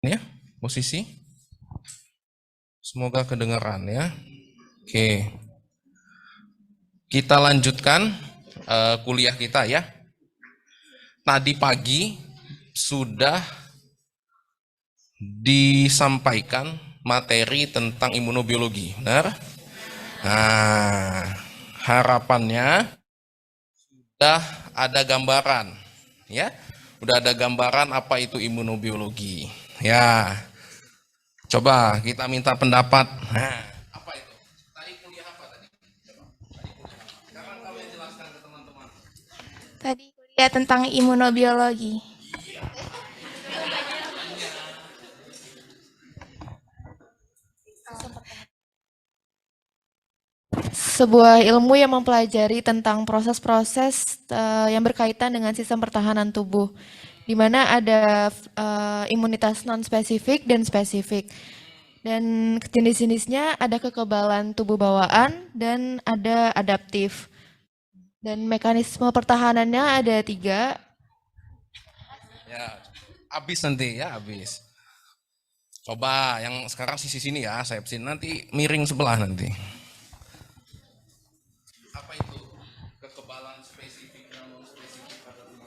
Ya, posisi. Semoga kedengaran ya. Oke, kita lanjutkan kuliah kita ya. Tadi pagi sudah disampaikan materi tentang imunobiologi, benar? Nah, harapannya sudah ada gambaran, ya. Udah ada gambaran apa itu imunobiologi. Ya, coba kita minta pendapat. Nah, apa itu? Tadi kuliah apa tadi? Sekarang kamu yang jelaskan ke teman-teman. Tadi kuliah tentang imunobiologi. Sebuah ilmu yang mempelajari tentang proses-proses yang berkaitan dengan sistem pertahanan tubuh, di mana ada imunitas non-spesifik dan spesifik. Dan jenis-jenisnya ada kekebalan tubuh bawaan dan ada adaptif. Dan mekanisme pertahanannya ada 3. Ya, habis nanti ya, habis. Coba yang sekarang sisi sini ya, saya sini nanti miring sebelah nanti. Apa itu kekebalan spesifik dan non spesifik pada tubuh?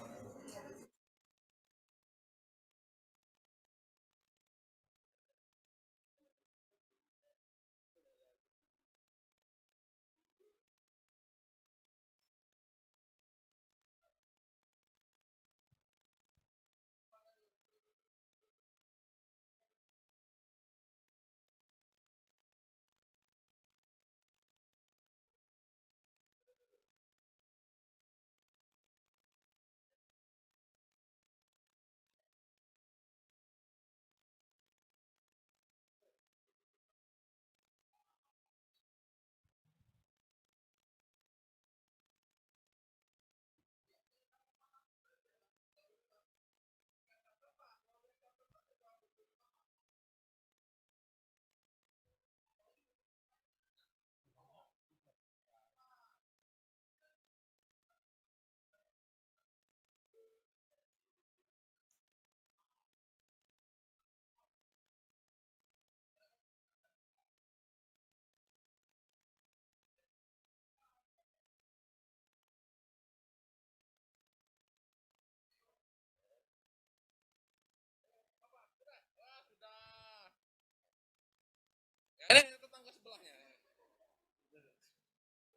Ini tetangga sebelahnya.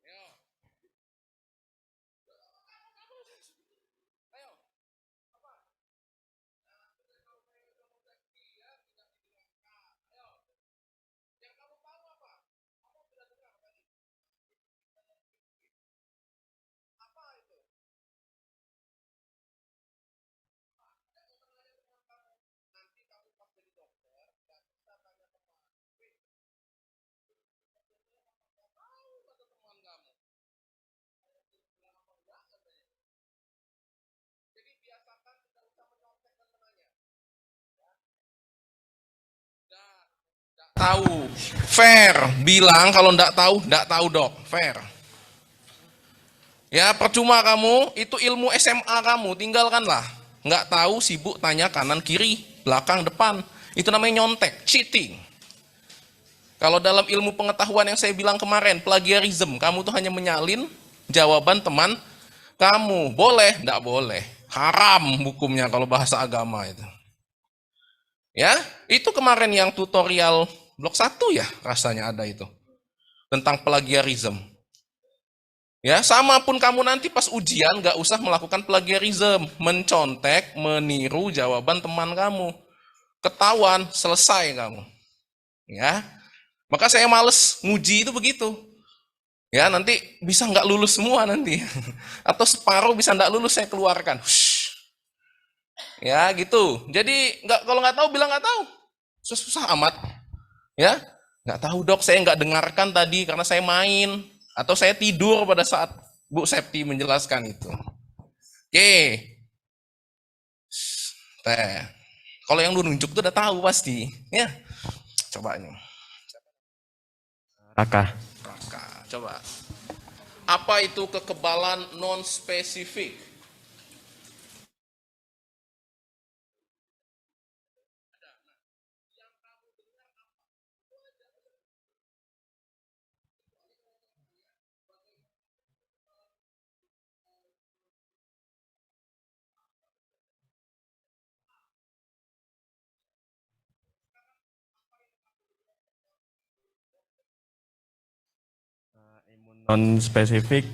Ayo. Yang kamu tahu apa? Kamu sudah dengar tadi. Apa itu? Nanti kamu pas jadi dokter, nggak bisa tanya teman. Tahu kata teman kamu. Jadi biasakan tidak usah menyontek dan menanya. Nggak tahu. Fair. Bilang kalau nggak tahu dok. Fair. Ya percuma kamu, itu ilmu SMA kamu, tinggalkanlah. Nggak tahu, sibuk tanya kanan kiri, belakang depan. Itu namanya nyontek, cheating. Kalau dalam ilmu pengetahuan yang saya bilang kemarin, plagiarism, kamu tuh hanya menyalin jawaban teman kamu. Boleh? Nggak boleh. Haram hukumnya kalau bahasa agama itu. Ya, itu kemarin yang tutorial blok 1 ya rasanya ada itu. Tentang plagiarism. Ya, sama pun kamu nanti pas ujian nggak usah melakukan plagiarism, mencontek, meniru jawaban teman kamu. Ketahuan, selesai kamu. Ya, maka saya males nguji itu begitu. Ya, nanti bisa nggak lulus semua nanti. Atau separuh bisa nggak lulus saya keluarkan. Hush. Ya, gitu. Jadi nggak kalau nggak tahu bilang nggak tahu. Susah amat. Ya, nggak tahu dok, saya nggak dengarkan tadi karena saya main atau saya tidur pada saat Bu Septi menjelaskan itu. Oke, teh. Kalau yang lu nunjuk tuh udah tahu pasti, ya. Coba ini. Raka. Raka, coba. Apa itu kekebalan non spesifik? Non spesifik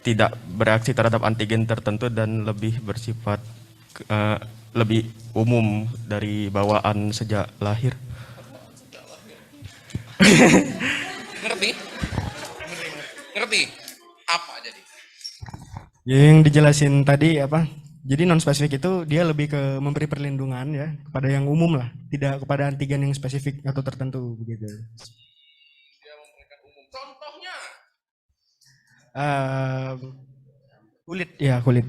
tidak bereaksi terhadap antigen tertentu dan lebih bersifat lebih umum dari bawaan sejak lahir. Ngerti? Ngerti? Apa jadi? Yang dijelasin tadi apa? Jadi non spesifik itu dia lebih ke memberi perlindungan ya kepada yang umum lah, tidak kepada antigen yang spesifik atau tertentu begitu. Dia memberikan umum. Contohnya? Kulit ya kulit.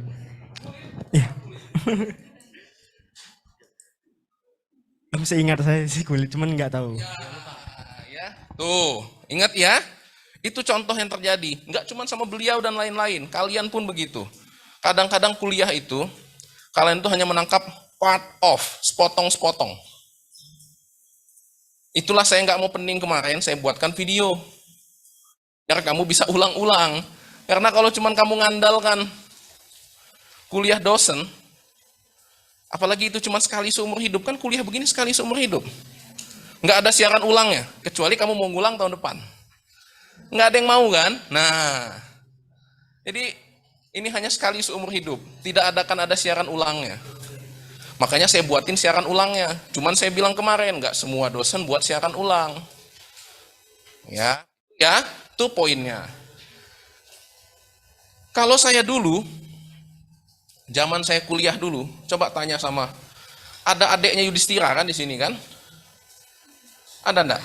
Ya. Masih ingat saya sih kulit, cuman nggak tahu. Ya. Tuh, ingat ya. Itu contoh yang terjadi. Nggak cuma sama beliau dan lain-lain. Kalian pun begitu. Kadang-kadang kuliah itu, kalian tuh hanya menangkap part of, sepotong-sepotong. Itulah saya nggak mau pening kemarin, saya buatkan video. Biar kamu bisa ulang-ulang. Karena kalau cuma kamu ngandalkan kuliah dosen, apalagi itu cuma sekali seumur hidup, kan kuliah begini sekali seumur hidup. Nggak ada siaran ulangnya, kecuali kamu mau ngulang tahun depan. Nggak ada yang mau kan? Nah, jadi ini hanya sekali seumur hidup, tidak akan ada siaran ulangnya. Makanya saya buatin siaran ulangnya. Cuman saya bilang kemarin, nggak semua dosen buat siaran ulang. Ya, itu poinnya. Kalau saya dulu, zaman saya kuliah dulu, coba tanya sama, ada adeknya Yudhistira kan di sini kan? Ada enggak?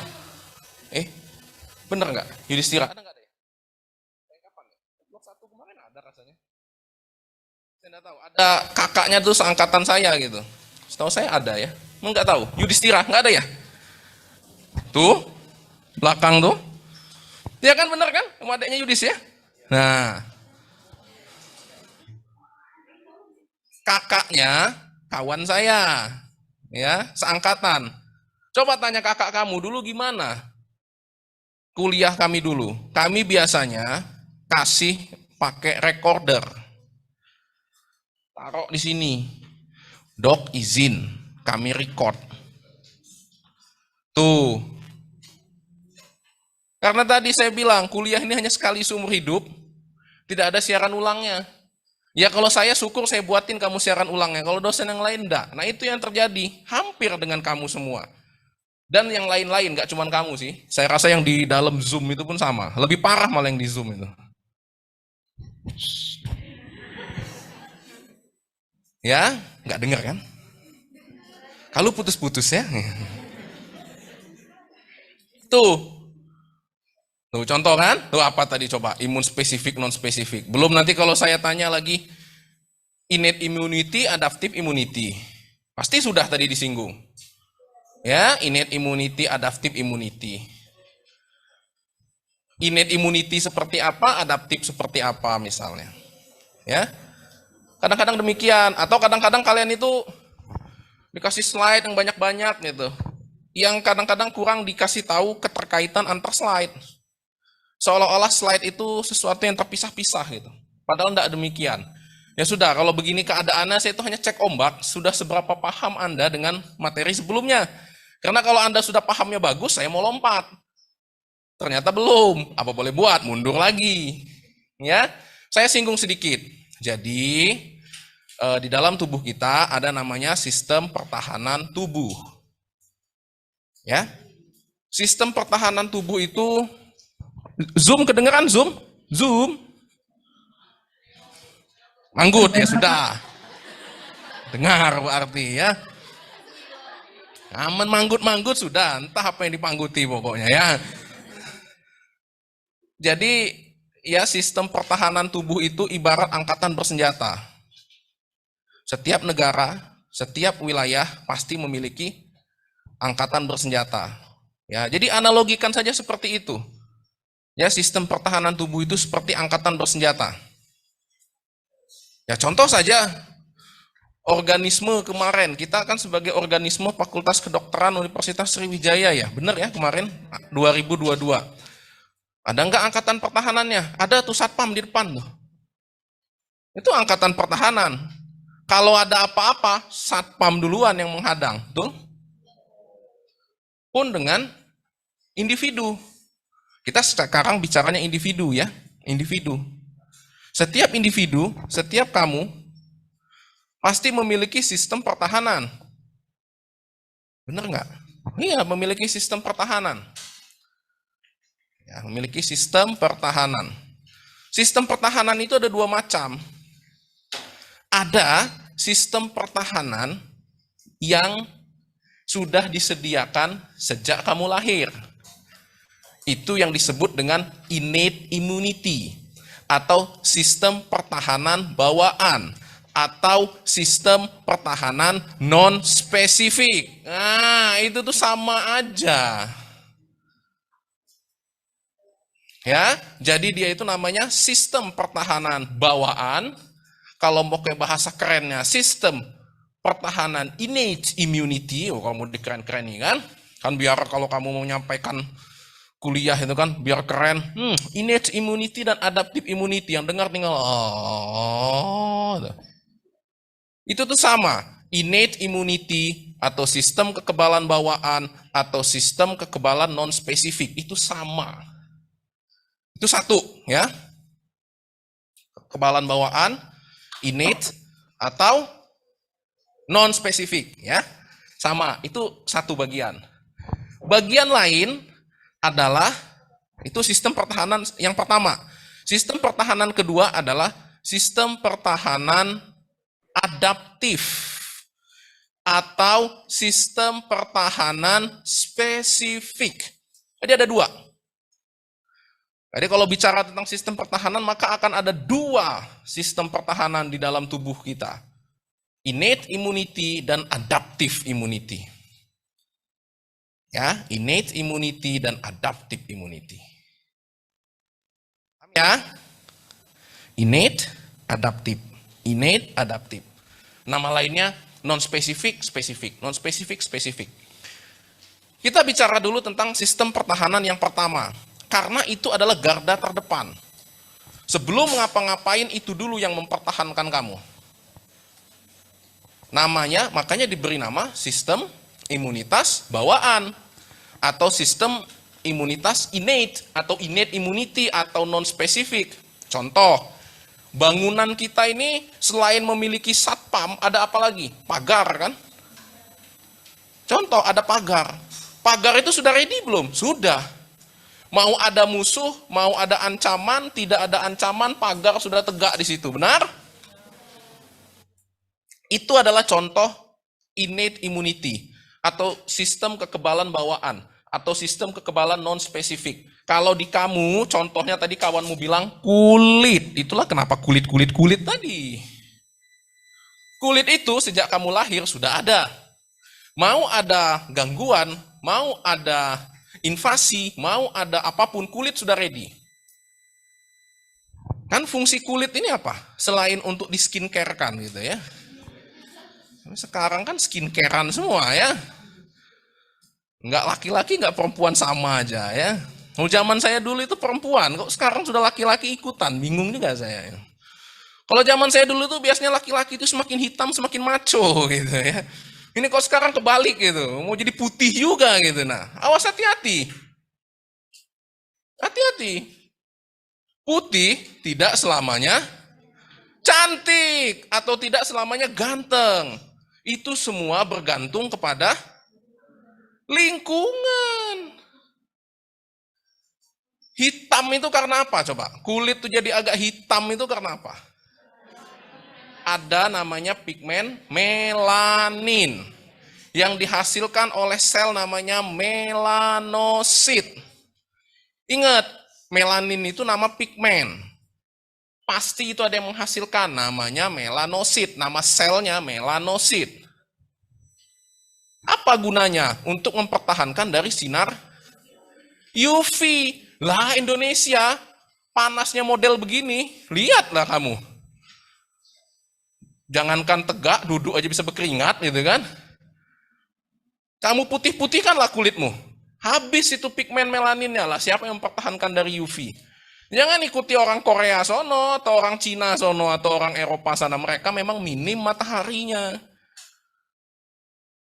Bener enggak? Yudhistira ada enggak ada ya? Kapan ya? Blok 1 kemarin ada rasanya. Saya enggak tahu. Ada kakaknya tuh seangkatan saya gitu. Setahu saya ada ya. Enggak tahu. Yudhistira enggak ada ya? Tuh, belakang tuh. Ya kan bener kan? Sama adeknya Yudhis ya? Nah, kakaknya kawan saya, ya, seangkatan. Coba tanya kakak kamu dulu gimana? Kuliah kami dulu. Kami biasanya kasih pakai recorder. Taruh di sini. Dok izin, kami record. Tuh. Karena tadi saya bilang kuliah ini hanya sekali seumur hidup, tidak ada siaran ulangnya. Ya kalau saya syukur saya buatin kamu siaran ulangnya, kalau dosen yang lain enggak. Nah itu yang terjadi, hampir dengan kamu semua. Dan yang lain-lain, nggak cuma kamu sih. Saya rasa yang di dalam Zoom itu pun sama. Lebih parah malah yang di Zoom itu. Ya, nggak dengar kan? Kalau putus-putus ya. Tuh contoh kan? Tuh apa tadi coba? Imun spesifik, non spesifik. Belum nanti kalau saya tanya lagi, innate immunity, adaptive immunity. Pasti sudah tadi disinggung. Ya, innate immunity, adaptive immunity. Innate immunity seperti apa, adaptive seperti apa misalnya. Ya. Kadang-kadang demikian, atau kadang-kadang kalian itu dikasih slide yang banyak-banyak gitu. Yang kadang-kadang kurang dikasih tahu keterkaitan antar slide. Seolah-olah slide itu sesuatu yang terpisah-pisah gitu. Padahal tidak demikian. Ya sudah, kalau begini keadaannya saya itu hanya cek ombak, sudah seberapa paham Anda dengan materi sebelumnya. Karena kalau Anda sudah pahamnya bagus, saya mau lompat. Ternyata belum. Apa boleh buat? Mundur lagi. Ya, saya singgung sedikit. Jadi, di dalam tubuh kita ada namanya sistem pertahanan tubuh. Ya, sistem pertahanan tubuh itu Zoom kedengeran Zoom? Zoom. Manggut ya sudah. Dengar berarti ya. Aman manggut-manggut sudah, entah apa yang dipangguti pokoknya ya. Jadi ya sistem pertahanan tubuh itu ibarat angkatan bersenjata. Setiap negara, setiap wilayah pasti memiliki angkatan bersenjata. Ya, jadi analogikan saja seperti itu. Ya, sistem pertahanan tubuh itu seperti angkatan bersenjata. Ya, contoh saja organisme kemarin, kita kan sebagai organisme Fakultas Kedokteran Universitas Sriwijaya ya, benar ya kemarin 2022. Ada enggak angkatan pertahanannya? Ada tuh satpam di depan tuh. Itu angkatan pertahanan. Kalau ada apa-apa, satpam duluan yang menghadang, tuh. Pun dengan individu. Kita sekarang bicaranya individu ya, individu. Setiap individu, setiap kamu pasti memiliki sistem pertahanan. Benar nggak? Iya, memiliki sistem pertahanan. Ya, memiliki sistem pertahanan. Sistem pertahanan itu ada dua macam. Ada sistem pertahanan yang sudah disediakan sejak kamu lahir. Itu yang disebut dengan innate immunity atau sistem pertahanan bawaan atau sistem pertahanan non-spesifik. Nah, itu tuh sama aja. Ya, jadi dia itu namanya sistem pertahanan bawaan. Kalau mau ke bahasa kerennya, sistem pertahanan innate immunity. Oh, kamu dikeren-keren kan? Kan biar kalau kamu mau menyampaikan kuliah itu kan biar keren. Innate immunity dan adaptive immunity, yang dengar tinggal itu tuh sama. Innate immunity atau sistem kekebalan bawaan atau sistem kekebalan non spesifik itu sama. Itu satu ya. Kekebalan bawaan innate atau non spesifik ya. Sama, itu satu bagian. Bagian lain adalah itu sistem pertahanan yang pertama. Sistem pertahanan kedua adalah sistem pertahanan adaptif atau sistem pertahanan spesifik. Jadi ada dua. Jadi kalau bicara tentang sistem pertahanan, maka akan ada dua sistem pertahanan di dalam tubuh kita. Innate immunity dan adaptive immunity. Ya, innate immunity dan adaptive immunity. Ya, innate, adaptive, innate, adaptive. Nama lainnya non-spesifik, spesifik, non-spesifik, spesifik. Kita bicara dulu tentang sistem pertahanan yang pertama, karena itu adalah garda terdepan. Sebelum ngapa-ngapain itu dulu yang mempertahankan kamu. Namanya, makanya diberi nama sistem imunitas bawaan atau sistem imunitas innate atau innate immunity atau non-spesifik. Contoh, bangunan kita ini selain memiliki satpam, ada apa lagi? Pagar kan? Contoh, ada pagar. Pagar itu sudah ready belum? Sudah. Mau ada musuh, mau ada ancaman, tidak ada ancaman, pagar sudah tegak di situ. Benar? Itu adalah contoh innate immunity atau sistem kekebalan bawaan atau sistem kekebalan non-spesifik. Kalau di kamu, contohnya tadi kawanmu bilang kulit. Itulah kenapa kulit tadi. Kulit itu sejak kamu lahir sudah ada. Mau ada gangguan, mau ada invasi, mau ada apapun, kulit sudah ready. Kan fungsi kulit ini apa? Selain untuk di skincare kan gitu ya. Sekarang kan skincarean semua ya. Nggak laki-laki, nggak perempuan sama aja ya. Kalau zaman saya dulu itu perempuan, kok sekarang sudah laki-laki ikutan, bingung juga saya. Kalau zaman saya dulu tuh biasanya laki-laki itu semakin hitam semakin maco gitu ya. Ini kok sekarang kebalik gitu, mau jadi putih juga gitu. Nah, awas hati-hati. Hati-hati. Putih tidak selamanya cantik atau tidak selamanya ganteng. Itu semua bergantung kepada lingkungan. Hitam itu karena apa coba? Kulit tuh jadi agak hitam itu karena apa? Ada namanya pigmen melanin yang dihasilkan oleh sel namanya melanosit. Ingat, melanin itu nama pigmen. Pasti itu ada yang menghasilkan, namanya melanosit, nama selnya melanosit. Apa gunanya? Untuk mempertahankan dari sinar UV. Lah Indonesia, panasnya model begini, lihatlah kamu. Jangankan tegak, duduk aja bisa berkeringat gitu kan. Kamu putih-putihkanlah kulitmu. Habis itu pigmen melaninnya lah, siapa yang mempertahankan dari UV? Jangan ikuti orang Korea sono, atau orang Cina sono, atau orang Eropa sana. Mereka memang minim mataharinya.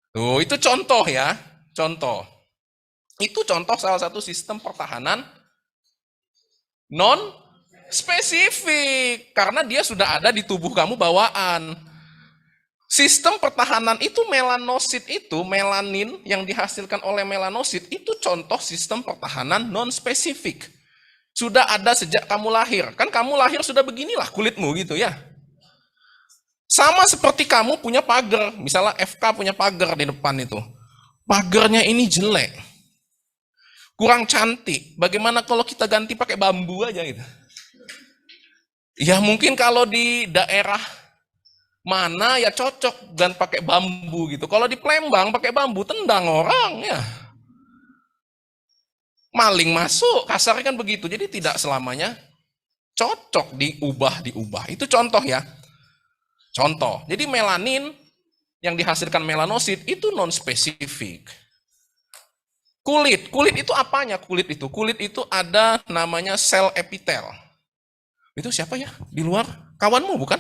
Tuh, itu contoh ya. Contoh. Itu contoh salah satu sistem pertahanan non spesifik karena dia sudah ada di tubuh kamu bawaan. Sistem pertahanan itu melanosit itu, melanin yang dihasilkan oleh melanosit itu contoh sistem pertahanan non spesifik. Sudah ada sejak kamu lahir. Kan kamu lahir sudah beginilah kulitmu gitu ya. Sama seperti kamu punya pagar, misalnya FK punya pagar di depan itu. Pagarnya ini jelek. Kurang cantik. Bagaimana kalau kita ganti pakai bambu aja gitu? Ya mungkin kalau di daerah mana ya cocok dan pakai bambu gitu. Kalau di Palembang pakai bambu tendang orang ya. Maling masuk, kasarnya kan begitu. Jadi tidak selamanya cocok diubah. Itu contoh ya. Contoh. Jadi melanin yang dihasilkan melanosit itu non spesifik. Kulit itu apanya? Kulit itu ada namanya sel epitel. Itu siapa ya? Di luar kawanmu bukan?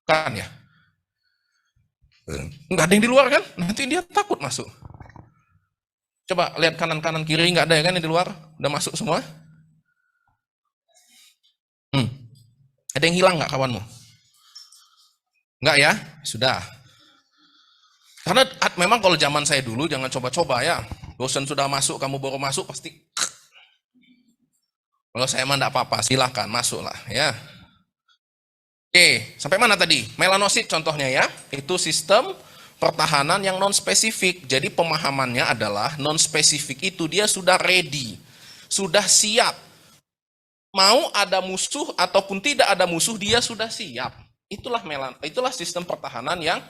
Kan ya? Nggak ada yang di luar kan? Nanti dia takut masuk. Coba lihat kanan kiri nggak ada ya kan yang di luar? Udah masuk semua? Ada yang hilang nggak kawanmu? Nggak ya? Sudah. Karena memang kalau zaman saya dulu jangan coba-coba ya. Dosen sudah masuk, kamu baru masuk pasti. Kalau saya mah enggak apa-apa, silahkan masuklah ya. Oke, sampai mana tadi? Melanosit contohnya ya. Itu sistem pertahanan yang non spesifik. Jadi pemahamannya adalah non spesifik itu dia sudah ready, sudah siap. Mau ada musuh ataupun tidak ada musuh dia sudah siap. Itulah sistem pertahanan yang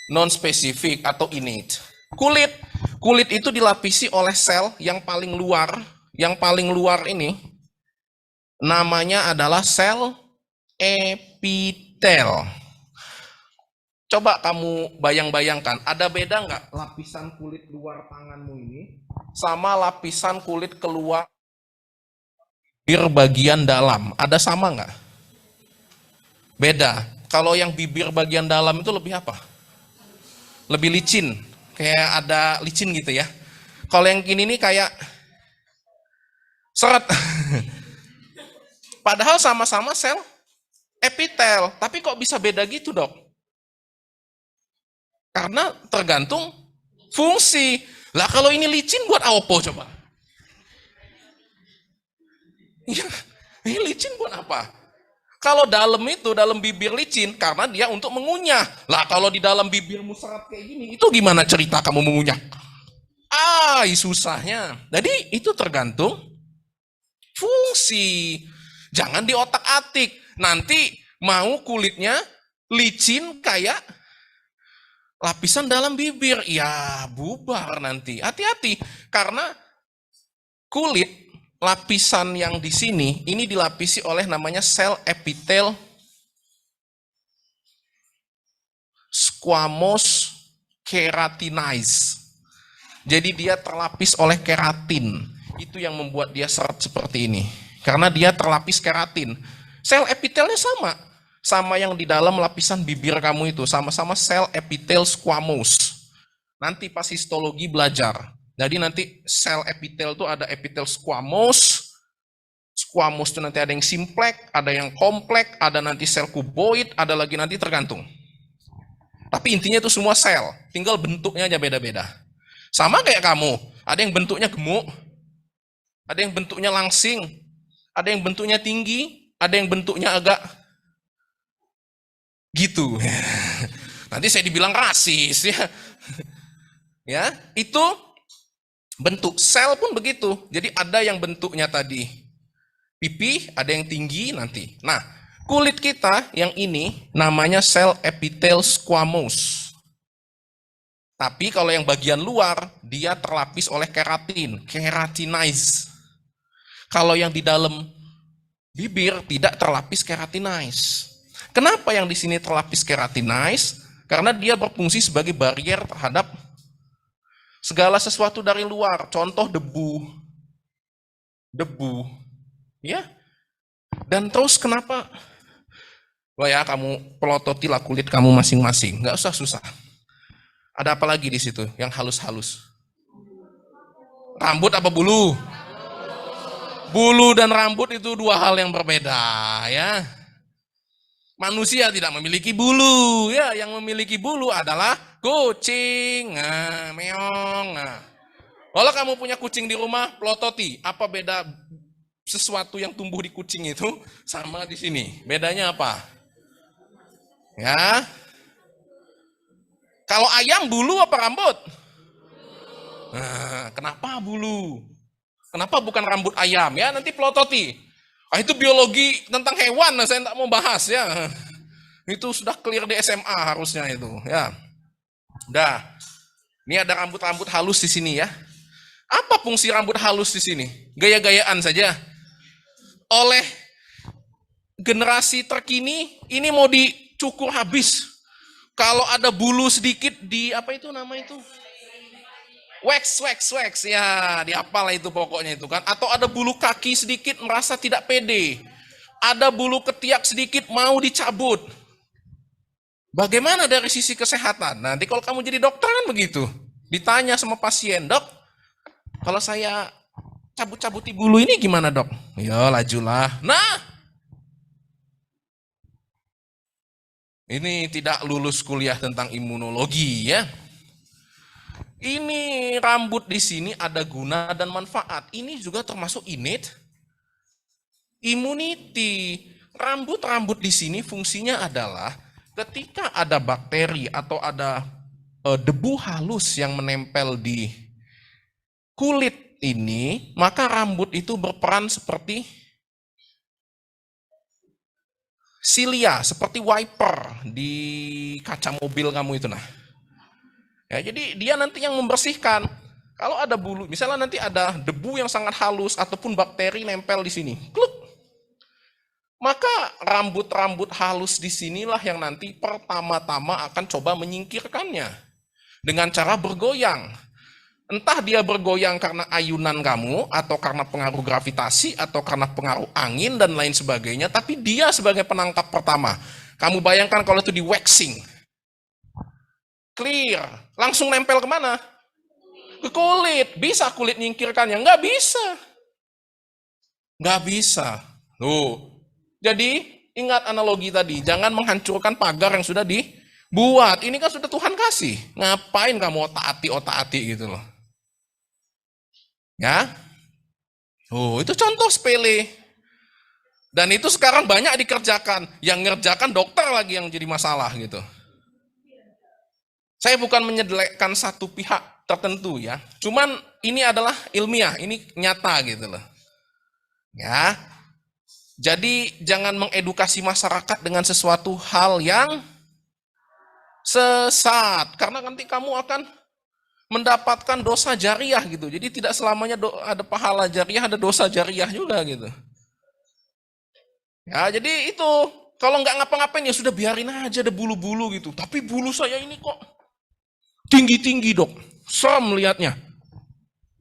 non spesifik atau innate. Kulit itu dilapisi oleh sel yang paling luar ini namanya adalah sel epitel. Coba kamu bayangkan, ada beda nggak lapisan kulit luar tanganmu ini sama lapisan kulit keluar bibir bagian dalam? Ada sama nggak? Beda. Kalau yang bibir bagian dalam itu lebih apa? Lebih licin, kayak ada licin gitu ya. Kalau yang gini nih kayak seret. Padahal sama-sama sel epitel, tapi kok bisa beda gitu dok? Karena tergantung fungsi. Lah kalau ini licin buat apa coba? Ya, ini licin buat apa? Kalau dalam bibir licin karena dia untuk mengunyah. Lah kalau di dalam bibirmu seret kayak gini, itu gimana cerita kamu mengunyah? Susahnya. Jadi itu tergantung fungsi. Jangan di otak-atik. Nanti mau kulitnya licin kayak lapisan dalam bibir. Ya bubar nanti. Hati-hati. Karena kulit lapisan yang di sini ini dilapisi oleh namanya sel epitel squamous keratinase. Jadi dia terlapis oleh keratin. Itu yang membuat dia seret seperti ini. Karena dia terlapis keratin. Sel epitelnya sama yang di dalam lapisan bibir kamu itu, sama-sama sel epitel squamous. Nanti pas histologi belajar. Jadi nanti sel epitel itu ada epitel squamous. Squamous itu nanti ada yang simplex, ada yang kompleks, ada nanti sel kuboid, ada lagi nanti tergantung. Tapi intinya itu semua sel, tinggal bentuknya aja beda-beda. Sama kayak kamu, ada yang bentuknya gemuk, ada yang bentuknya langsing, ada yang bentuknya tinggi, ada yang bentuknya agak gitu. Nanti saya dibilang rasis ya. Ya, itu bentuk sel pun begitu. Jadi ada yang bentuknya tadi pipi, ada yang tinggi nanti. Nah, kulit kita yang ini namanya sel epitel squamous. Tapi kalau yang bagian luar dia terlapis oleh keratin, keratinase. Kalau yang di dalam bibir tidak terlapis keratinase. Kenapa yang di sini terlapis keratinase? Karena dia berfungsi sebagai barrier terhadap segala sesuatu dari luar, contoh debu, ya. Dan terus kenapa? Wah ya, kamu pelototilah kulit kamu masing-masing, nggak usah susah. Ada apa lagi di situ yang halus-halus? Rambut apa bulu? Bulu dan rambut itu dua hal yang berbeda ya. Manusia tidak memiliki bulu ya, yang memiliki bulu adalah kucing. Nah, meong. Nah. Kalau kamu punya kucing di rumah, plototi, apa beda sesuatu yang tumbuh di kucing itu sama di sini? Bedanya apa? Ya. Kalau ayam bulu apa rambut? Nah, kenapa bulu? Kenapa bukan rambut ayam? Ya, nanti plototi. Ah, itu biologi tentang hewan, saya tidak mau bahas ya. Itu sudah clear di SMA harusnya itu, ya. Dah. Ini ada rambut-rambut halus di sini ya. Apa fungsi rambut halus di sini? Gaya-gayaan saja. Oleh generasi terkini, ini mau dicukur habis. Kalau ada bulu sedikit di apa itu nama itu? Wax, ya, dihafal itu pokoknya itu kan. Atau ada bulu kaki sedikit merasa tidak pede. Ada bulu ketiak sedikit mau dicabut. Bagaimana dari sisi kesehatan? Nanti kalau kamu jadi dokter kan begitu. Ditanya sama pasien, dok, kalau saya cabut-cabuti bulu ini gimana dok? Ya lajulah. Nah, ini tidak lulus kuliah tentang imunologi ya. Ini rambut di sini ada guna dan manfaat. Ini juga termasuk innate immunity. Rambut-rambut di sini fungsinya adalah ketika ada bakteri atau ada debu halus yang menempel di kulit ini, maka rambut itu berperan seperti silia, seperti wiper di kaca mobil kamu itu nah. Ya, jadi dia nanti yang membersihkan. Kalau ada bulu, misalnya nanti ada debu yang sangat halus ataupun bakteri nempel di sini, kluk. Maka rambut-rambut halus di sinilah yang nanti pertama-tama akan coba menyingkirkannya dengan cara bergoyang. Entah dia bergoyang karena ayunan kamu, atau karena pengaruh gravitasi, atau karena pengaruh angin, dan lain sebagainya, tapi dia sebagai penangkap pertama. Kamu bayangkan kalau itu di waxing. Clear. Langsung nempel kemana? Ke kulit. Bisa kulit nyingkirkannya? Nggak bisa. Nggak bisa. Tuh. Jadi, ingat analogi tadi. Jangan menghancurkan pagar yang sudah dibuat. Ini kan sudah Tuhan kasih. Ngapain kamu otak-atik gitu loh. Ya. Oh, itu contoh sepele. Dan itu sekarang banyak dikerjakan. Yang ngerjakan dokter lagi yang jadi masalah gitu. Saya bukan menjelekkan satu pihak tertentu ya. Cuman ini adalah ilmiah, ini nyata gitu loh. Ya. Jadi jangan mengedukasi masyarakat dengan sesuatu hal yang sesat. Karena nanti kamu akan mendapatkan dosa jariah gitu. Jadi tidak selamanya ada pahala jariah, ada dosa jariah juga gitu. Ya, jadi itu kalau nggak ngapa-ngapain ya sudah biarin aja ada bulu-bulu gitu. Tapi bulu saya ini kok tinggi-tinggi dok, serem lihatnya.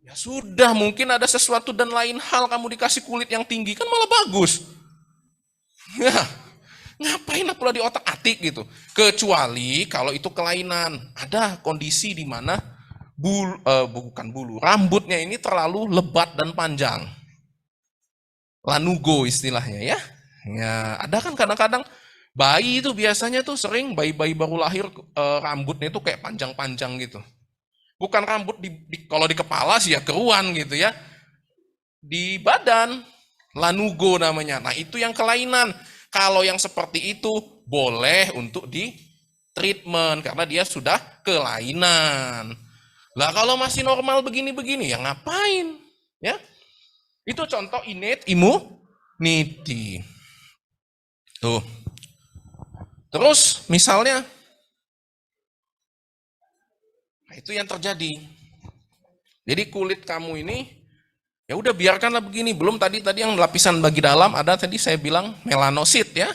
Ya sudah, mungkin ada sesuatu dan lain hal kamu dikasih kulit yang tinggi kan malah bagus. Ya, ngapain pula di otak-atik gitu. Kecuali kalau itu kelainan, ada kondisi di mana bukan bulu, rambutnya ini terlalu lebat dan panjang. Lanugo istilahnya ya. Ya, ada kan kadang-kadang bayi itu biasanya tuh sering bayi-bayi baru lahir rambutnya itu kayak panjang-panjang gitu. Bukan rambut kalau di kepala sih ya keruan gitu ya. Di badan lanugo namanya. Nah, itu yang kelainan. Kalau yang seperti itu boleh untuk di treatment karena dia sudah kelainan. Lah kalau masih normal begini-begini ya ngapain? Ya. Itu contoh innate immunity. Tuh. Terus misalnya, nah itu yang terjadi. Jadi kulit kamu ini, ya udah biarkanlah begini. Belum tadi yang lapisan bagi dalam ada tadi saya bilang melanosit ya,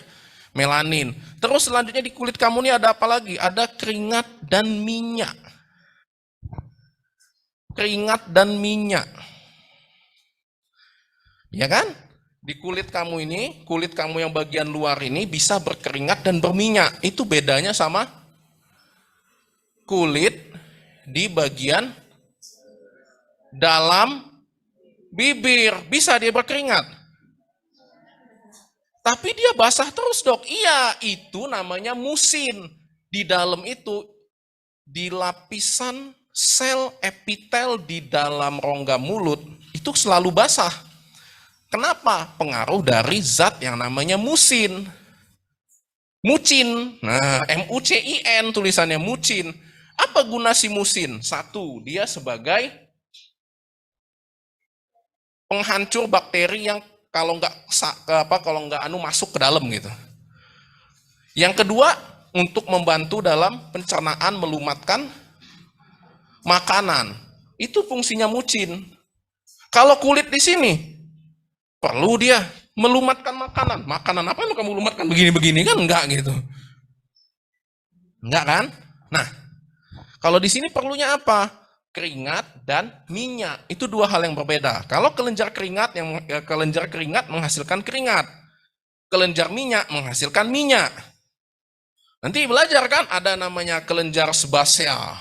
melanin. Terus selanjutnya di kulit kamu ini ada apa lagi? Ada keringat dan minyak. Keringat dan minyak. Ya kan? Di kulit kamu ini, kulit kamu yang bagian luar ini bisa berkeringat dan berminyak. Itu bedanya sama kulit di bagian dalam bibir, bisa dia berkeringat. Tapi dia basah terus, Dok. Iya, itu namanya musin. Di dalam itu, di lapisan sel epitel di dalam rongga mulut, itu selalu basah. Kenapa? Pengaruh dari zat yang namanya musin. Mucin. Nah, MUCIN tulisannya mucin. Apa guna si musin? Satu, dia sebagai penghancur bakteri yang kalau nggak masuk ke dalam gitu. Yang kedua, untuk membantu dalam pencernaan melumatkan makanan. Itu fungsinya mucin. Kalau kulit di sini perlu dia melumatkan makanan. Makanan apa yang kamu lumatkan begini-begini kan enggak gitu. Enggak kan? Nah, kalau di sini perlunya apa? Keringat dan minyak. Itu dua hal yang berbeda. Kalau kelenjar keringat menghasilkan keringat. Kelenjar minyak menghasilkan minyak. Nanti belajar kan ada namanya kelenjar sebasea.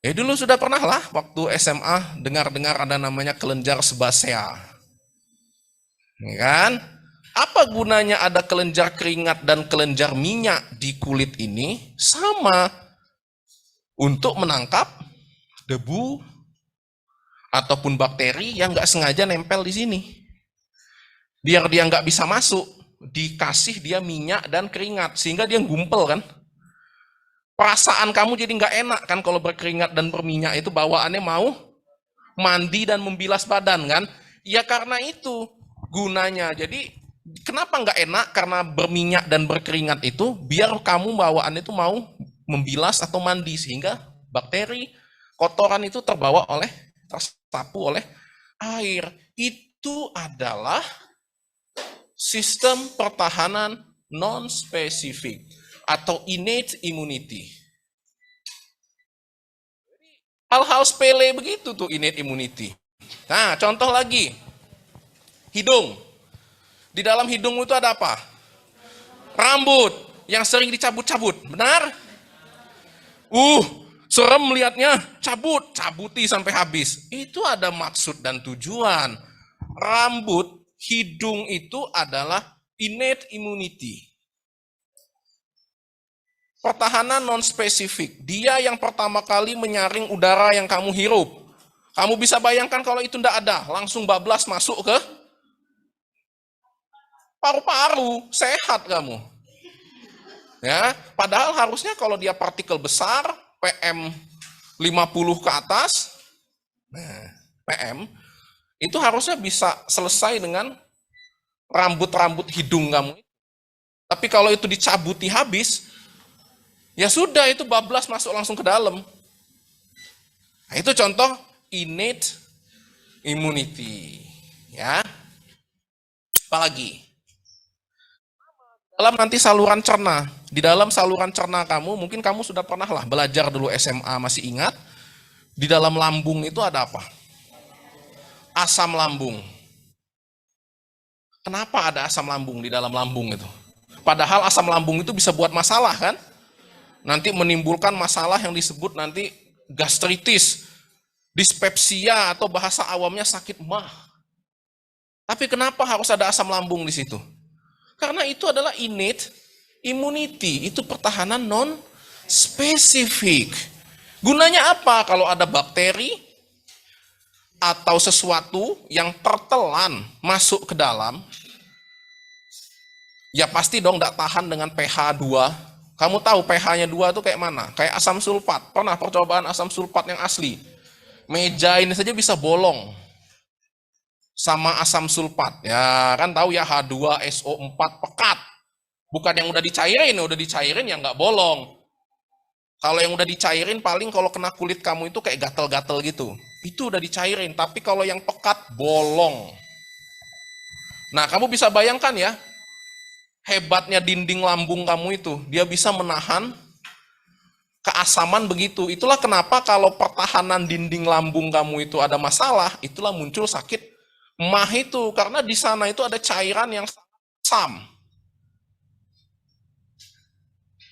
Dulu sudah pernah lah waktu SMA dengar-dengar ada namanya kelenjar sebasea. Ya kan? Apa gunanya ada kelenjar keringat dan kelenjar minyak di kulit ini? Sama, untuk menangkap debu ataupun bakteri yang nggak sengaja nempel di sini. Biar dia nggak bisa masuk, dikasih dia minyak dan keringat sehingga dia gumpel kan. Perasaan kamu jadi nggak enak kan kalau berkeringat dan berminyak, itu bawaannya mau mandi dan membilas badan kan. Ya karena itu gunanya. Jadi kenapa nggak enak? Karena berminyak dan berkeringat itu biar kamu bawaannya itu mau membilas atau mandi sehingga bakteri kotoran itu tersapu oleh air. Itu adalah sistem pertahanan non-spesifik atau innate immunity. Hal-hal sepele begitu tuh innate immunity. Nah, contoh lagi. Hidung. Di dalam hidung itu ada apa? Rambut yang sering dicabut-cabut. Benar? Serem melihatnya, cabuti sampai habis. Itu ada maksud dan tujuan. Rambut, hidung itu adalah innate immunity. Pertahanan non-spesifik. Dia yang pertama kali menyaring udara yang kamu hirup. Kamu bisa bayangkan kalau itu tidak ada, langsung bablas masuk ke paru-paru, sehat kamu. Ya, padahal harusnya kalau dia partikel besar, PM 50 ke atas, PM, itu harusnya bisa selesai dengan rambut-rambut hidung kamu. Tapi kalau itu dicabuti habis, ya sudah, itu bablas masuk langsung ke dalam. Nah, itu contoh innate immunity. Ya. Apalagi? Dalam nanti saluran cerna. Di dalam saluran cerna kamu, mungkin kamu sudah pernah lah belajar dulu SMA, masih ingat. Di dalam lambung itu ada apa? Asam lambung. Kenapa ada asam lambung di dalam lambung itu? Padahal asam lambung itu bisa buat masalah kan? Nanti menimbulkan masalah yang disebut nanti gastritis, dispepsia atau bahasa awamnya sakit mah. Tapi kenapa harus ada asam lambung di situ? Karena itu adalah innate immunity, itu pertahanan non-spesifik. Gunanya apa? Kalau ada bakteri atau sesuatu yang tertelan masuk ke dalam, ya pasti dong tidak tahan dengan pH 2. Kamu tahu pH-nya 2 itu kayak mana? Kayak asam sulfat. Pernah percobaan asam sulfat yang asli? Meja ini saja bisa bolong sama asam sulfat. Ya kan tahu ya, H2SO4 pekat. Bukan yang udah dicairin ya nggak bolong. Kalau yang udah dicairin paling kalau kena kulit kamu itu kayak gatel-gatel gitu. Itu udah dicairin, tapi kalau yang pekat bolong. Nah, kamu bisa bayangkan ya, hebatnya dinding lambung kamu itu, dia bisa menahan keasaman begitu. Itulah kenapa kalau pertahanan dinding lambung kamu itu ada masalah, itulah muncul sakit mah itu, karena di sana itu ada cairan yang asam.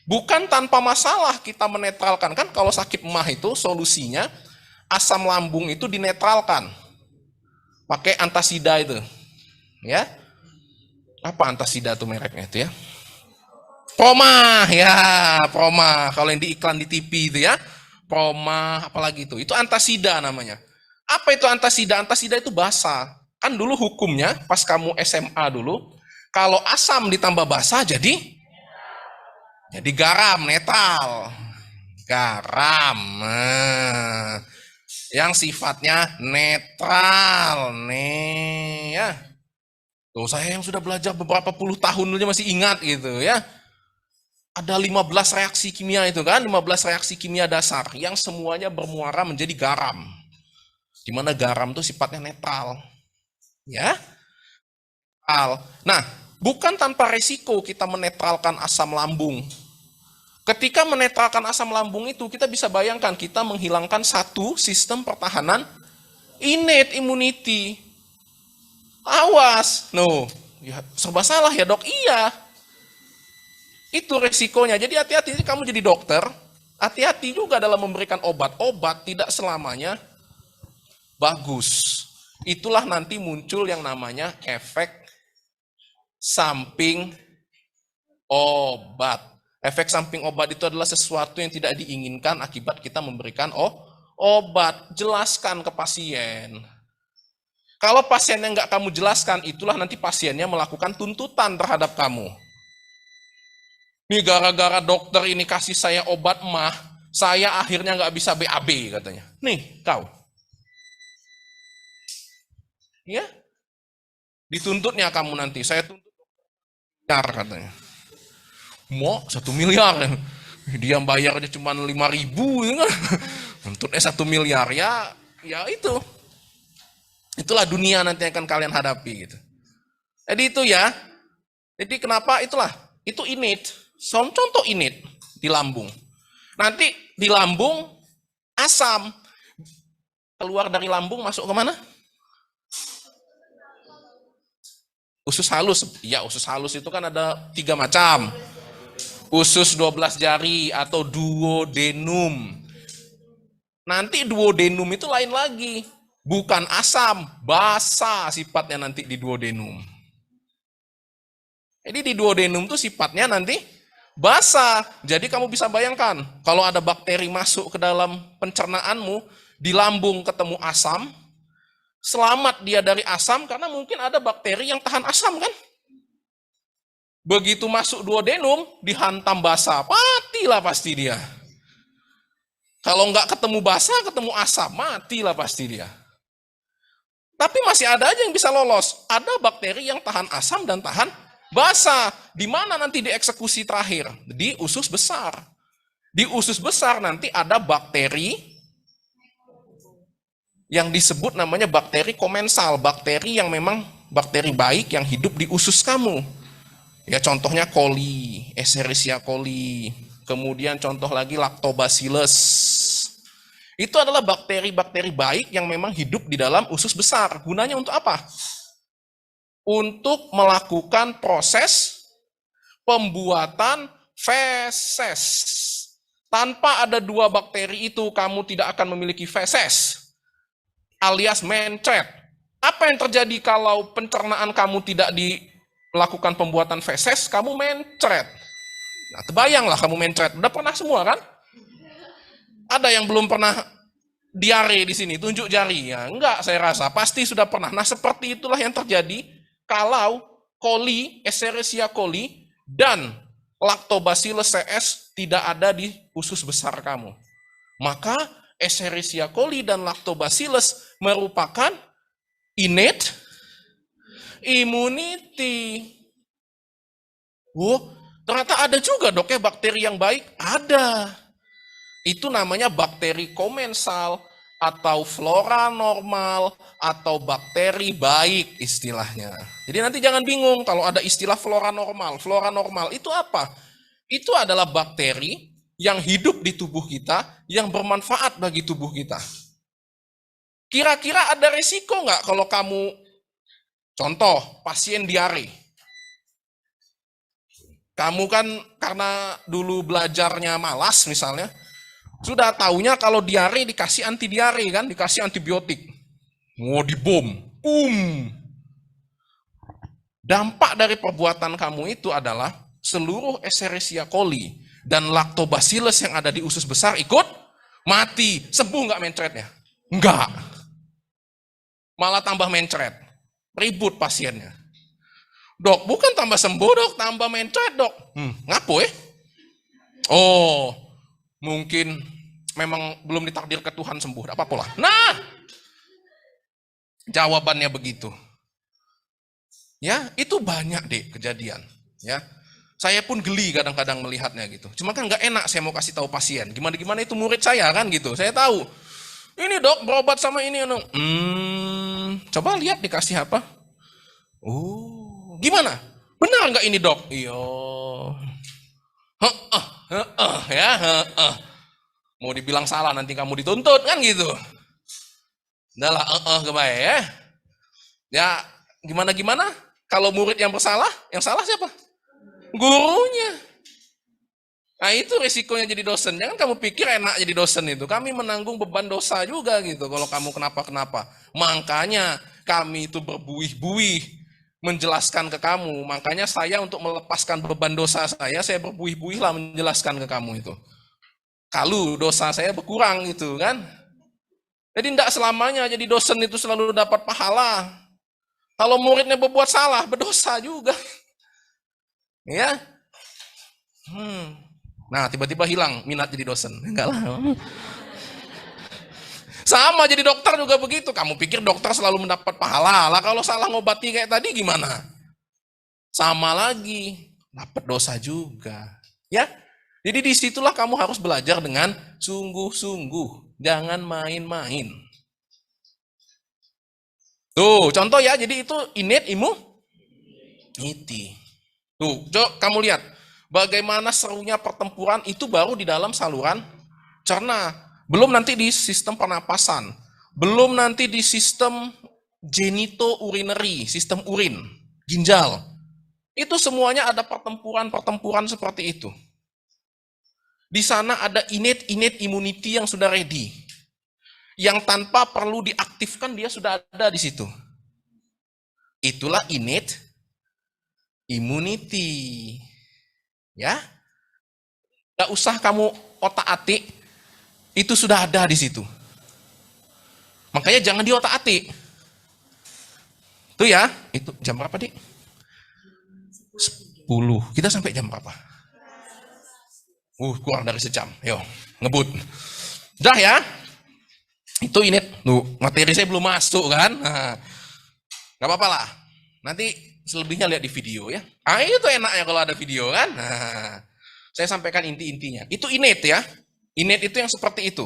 Bukan tanpa masalah kita menetralkan, kan kalau sakit mah itu solusinya asam lambung itu dinetralkan. pakai antasida itu. Ya. Apa antasida tuh mereknya itu ya? Proma, ya, Proma. Kalau yang di iklan di TV itu ya. Proma, apalagi itu. Itu antasida namanya. Apa itu antasida? Antasida itu basa. Kan dulu hukumnya pas kamu SMA dulu, kalau asam ditambah basa jadi garam, netral. Garam. Nah, yang sifatnya netral. Nih, ya. Tuh, saya yang sudah belajar beberapa puluh tahun aja masih ingat gitu ya. Ada 15 reaksi kimia itu kan, 15 reaksi kimia dasar yang semuanya bermuara menjadi garam. Di mana garam itu sifatnya netral. Ya. Nah, bukan tanpa resiko kita menetralkan asam lambung. Ketika menetralkan asam lambung itu, kita bisa bayangkan kita menghilangkan satu sistem pertahanan innate immunity. Awas, ya, serba salah ya dok, iya. Itu resikonya, jadi hati-hati, kamu jadi dokter, hati-hati juga dalam memberikan obat. Obat tidak selamanya bagus. Itulah nanti muncul yang namanya efek samping obat. Efek samping obat itu adalah sesuatu yang tidak diinginkan akibat kita memberikan obat. Jelaskan ke pasien. Kalau pasiennya nggak kamu jelaskan, itulah nanti pasiennya melakukan tuntutan terhadap kamu. Nih gara-gara dokter ini kasih saya obat mah, saya akhirnya nggak bisa BAB katanya. Nih kau. Ya, dituntutnya kamu nanti. Saya tuntut miliar katanya. Mau 1 miliar. Dia bayarnya cuma 5.000 ya kan. Tuntutnya 1 miliar ya itu. Itulah dunia nanti yang akan kalian hadapi gitu. Jadi itu ya. Jadi kenapa itulah? Itu innate. Contoh innate di lambung. Nanti di lambung asam keluar dari lambung masuk ke mana? Usus halus. Ya, usus halus itu kan ada 3 macam. Usus 12 jari atau duodenum. Nanti duodenum itu lain lagi. Bukan asam, basa sifatnya nanti di duodenum. Jadi di duodenum itu sifatnya nanti basa. Jadi kamu bisa bayangkan, kalau ada bakteri masuk ke dalam pencernaanmu, di lambung ketemu asam, selamat dia dari asam karena mungkin ada bakteri yang tahan asam kan. Begitu masuk duodenum, dihantam basa, matilah pasti dia. Kalau nggak ketemu basa, ketemu asam, matilah pasti dia. Tapi masih ada aja yang bisa lolos. Ada bakteri yang tahan asam dan tahan basa. Di mana nanti dieksekusi terakhir? Di usus besar. Di usus besar nanti ada bakteri yang disebut namanya bakteri komensal. Bakteri yang memang bakteri baik yang hidup di usus kamu. Ya contohnya coli, Escherichia coli. Kemudian contoh lagi Lactobacillus. Itu adalah bakteri-bakteri baik yang memang hidup di dalam usus besar. Gunanya untuk apa? Untuk melakukan proses pembuatan feses. Tanpa ada 2 bakteri itu, kamu tidak akan memiliki feses. Alias mencret. Apa yang terjadi kalau pencernaan kamu tidak dilakukan pembuatan feses? Kamu mencret. Nah, terbayanglah kamu mencret. Udah pernah semua kan? Ada yang belum pernah diare di sini, tunjuk jari. Ya, enggak, saya rasa pasti sudah pernah. Nah, seperti itulah yang terjadi kalau coli, Escherichia coli dan Lactobacillus CS tidak ada di usus besar kamu. Maka Escherichia coli dan Lactobacillus merupakan innate immunity. Ternyata ada juga dok ya bakteri yang baik? Ada. Itu namanya bakteri komensal atau flora normal atau bakteri baik istilahnya. Jadi nanti jangan bingung kalau ada istilah flora normal. Flora normal itu apa? Itu adalah bakteri yang hidup di tubuh kita yang bermanfaat bagi tubuh kita. Kira-kira ada resiko nggak kalau kamu, contoh pasien diare. Kamu kan karena dulu belajarnya malas misalnya, sudah taunya kalau diare dikasih anti diare kan, dikasih antibiotik. Mau dibom, Dampak dari perbuatan kamu itu adalah seluruh Escherichia coli dan lactobacillus yang ada di usus besar ikut mati. Sembuh nggak mencretnya? Enggak. Malah tambah mencret. Ribut pasiennya. Dok, bukan tambah sembuh dok, tambah mencret dok. Ngapo ya? Oh, mungkin memang belum ditakdir ke Tuhan sembuh. Apa-apa lah. Nah, jawabannya begitu. Ya, itu banyak deh kejadian. Ya, saya pun geli kadang-kadang melihatnya gitu. Cuma kan nggak enak saya mau kasih tahu pasien. Gimana itu murid saya kan gitu. Saya tahu. Ini dok berobat sama ini. Coba lihat dikasih apa. Oh, gimana? Benar nggak ini dok? Iya. Ya. Mau dibilang salah nanti kamu dituntut kan gitu. Udah lah, kebaik ya. Ya, gimana? Kalau murid yang bersalah, yang salah siapa? Gurunya. Nah itu resikonya jadi dosen. Jangan kamu pikir enak jadi dosen itu. Kami menanggung beban dosa juga gitu. Kalau kamu kenapa-kenapa. Makanya kami itu berbuih-buih menjelaskan ke kamu. Makanya saya untuk melepaskan beban dosa saya berbuih-buih lah menjelaskan ke kamu itu. Kalau dosa saya berkurang gitu kan. Jadi tidak selamanya jadi dosen itu selalu dapat pahala. Kalau muridnya berbuat salah, berdosa juga. Ya. Nah, tiba-tiba hilang minat jadi dosen. Enggak lah. Sama jadi dokter juga begitu. Kamu pikir dokter selalu mendapat pahala. Lah kalau salah ngobati kayak tadi gimana? Sama lagi, dapat dosa juga. Ya. Jadi disitulah kamu harus belajar dengan sungguh-sungguh. Jangan main-main. Tuh, contoh ya, jadi itu innate immunity. Tuh, coba kamu lihat, bagaimana serunya pertempuran itu baru di dalam saluran cerna. Belum nanti di sistem pernapasan. Belum nanti di sistem genito-urinary, sistem urin, ginjal. Itu semuanya ada pertempuran-pertempuran seperti itu. Di sana ada innate immunity yang sudah ready. Yang tanpa perlu diaktifkan dia sudah ada di situ. Itulah innate immunity. Ya. Gak usah kamu otak-atik, itu sudah ada di situ. Makanya jangan di otak-atik. Tuh ya, itu jam berapa, Dik? 10. Kita sampai jam berapa? Kurang dari sejam. Yo, ngebut. Udah ya. Itu innate. Tuh, materi saya belum masuk kan? Nah, gak apa-apa lah. Nanti selebihnya lihat di video ya. Itu enaknya kalau ada video kan? Nah, saya sampaikan inti-intinya. Itu innate ya. Innate itu yang seperti itu.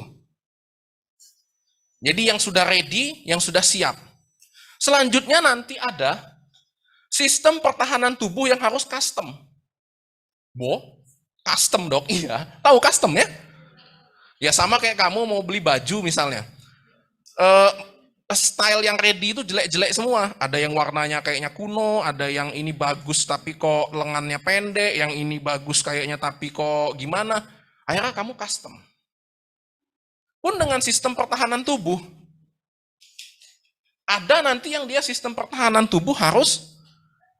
Jadi yang sudah ready, yang sudah siap. Selanjutnya nanti ada sistem pertahanan tubuh yang harus custom. Custom dok? Iya. Tahu custom ya? Ya sama kayak kamu mau beli baju misalnya. Style yang ready itu jelek-jelek semua. Ada yang warnanya kayaknya kuno, ada yang ini bagus tapi kok lengannya pendek, yang ini bagus kayaknya tapi kok gimana. Akhirnya kamu custom. Pun dengan sistem pertahanan tubuh, ada nanti yang dia sistem pertahanan tubuh harus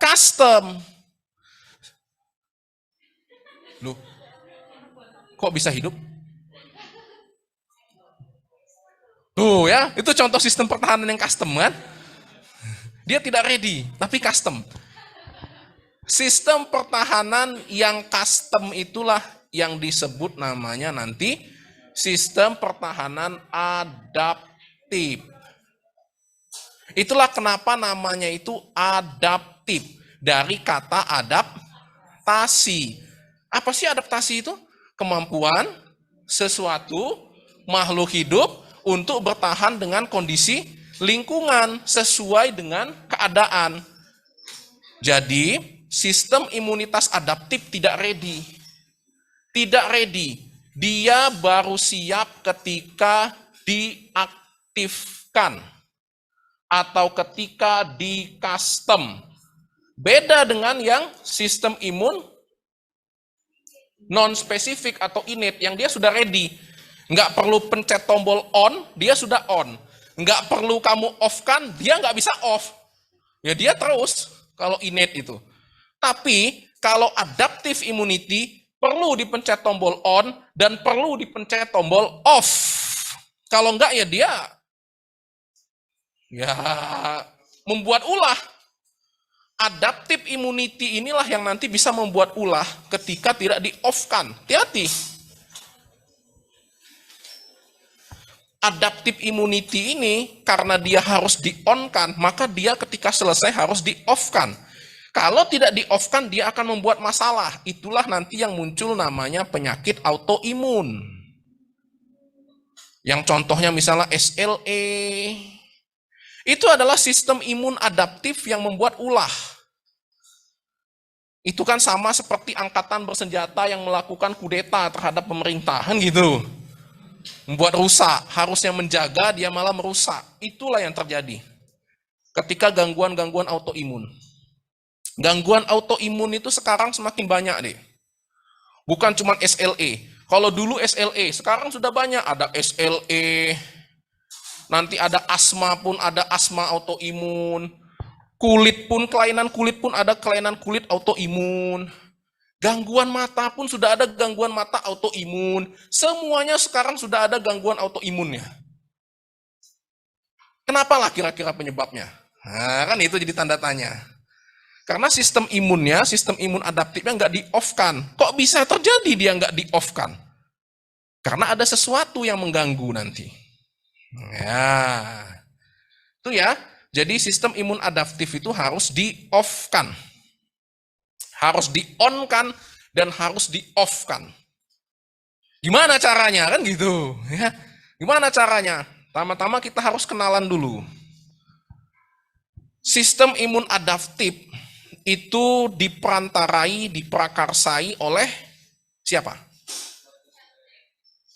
custom. Loh, kok bisa hidup? Tuh ya, itu contoh sistem pertahanan yang custom kan? Dia tidak ready, tapi custom. Sistem pertahanan yang custom itulah yang disebut namanya nanti sistem pertahanan adaptif. Itulah kenapa namanya itu adaptif. Dari kata adaptasi. Apa sih adaptasi itu? Kemampuan sesuatu makhluk hidup untuk bertahan dengan kondisi lingkungan sesuai dengan keadaan. Jadi, sistem imunitas adaptif tidak ready. Tidak ready. Dia baru siap ketika diaktifkan atau ketika di custom. Beda dengan yang sistem imun non-spesifik atau innate yang dia sudah ready. Nggak perlu pencet tombol on, dia sudah on. nggak perlu kamu off kan, dia nggak bisa off. Ya dia terus kalau innate itu. Tapi kalau adaptive immunity perlu dipencet tombol on dan perlu dipencet tombol off. Kalau enggak ya dia membuat ulah. Adaptive immunity inilah yang nanti bisa membuat ulah ketika tidak di-off-kan. Hati-hati. Adaptive immunity ini karena dia harus di-on-kan, maka dia ketika selesai harus di-off-kan. Kalau tidak di-off-kan, dia akan membuat masalah. Itulah nanti yang muncul namanya penyakit autoimun. Yang contohnya misalnya SLE. Itu adalah sistem imun adaptif yang membuat ulah. Itu kan sama seperti angkatan bersenjata yang melakukan kudeta terhadap pemerintahan gitu. Membuat rusak, harusnya menjaga, dia malah merusak. Itulah yang terjadi ketika gangguan-gangguan autoimun. Gangguan autoimun itu sekarang semakin banyak deh. Bukan cuma SLE. Kalau dulu SLE, sekarang sudah banyak. Ada SLE, nanti ada asma pun, ada asma autoimun. Kulit pun, kelainan kulit pun ada kelainan kulit autoimun. Gangguan mata pun sudah ada gangguan mata autoimun. Semuanya sekarang sudah ada gangguan autoimunnya. Kenapalah kira-kira penyebabnya? Nah, kan itu jadi tanda tanya. Karena sistem imunnya, sistem imun adaptifnya nggak di-off-kan. Kok bisa terjadi dia nggak di-off-kan? Karena ada sesuatu yang mengganggu nanti. Ya, itu ya. Jadi sistem imun adaptif itu harus di-off-kan. Harus di-on-kan dan harus di-off-kan. Gimana caranya? Kan gitu. Ya. Gimana caranya? Pertama-tama kita harus kenalan dulu. Sistem imun adaptif itu diperantarai, diprakarsai oleh siapa?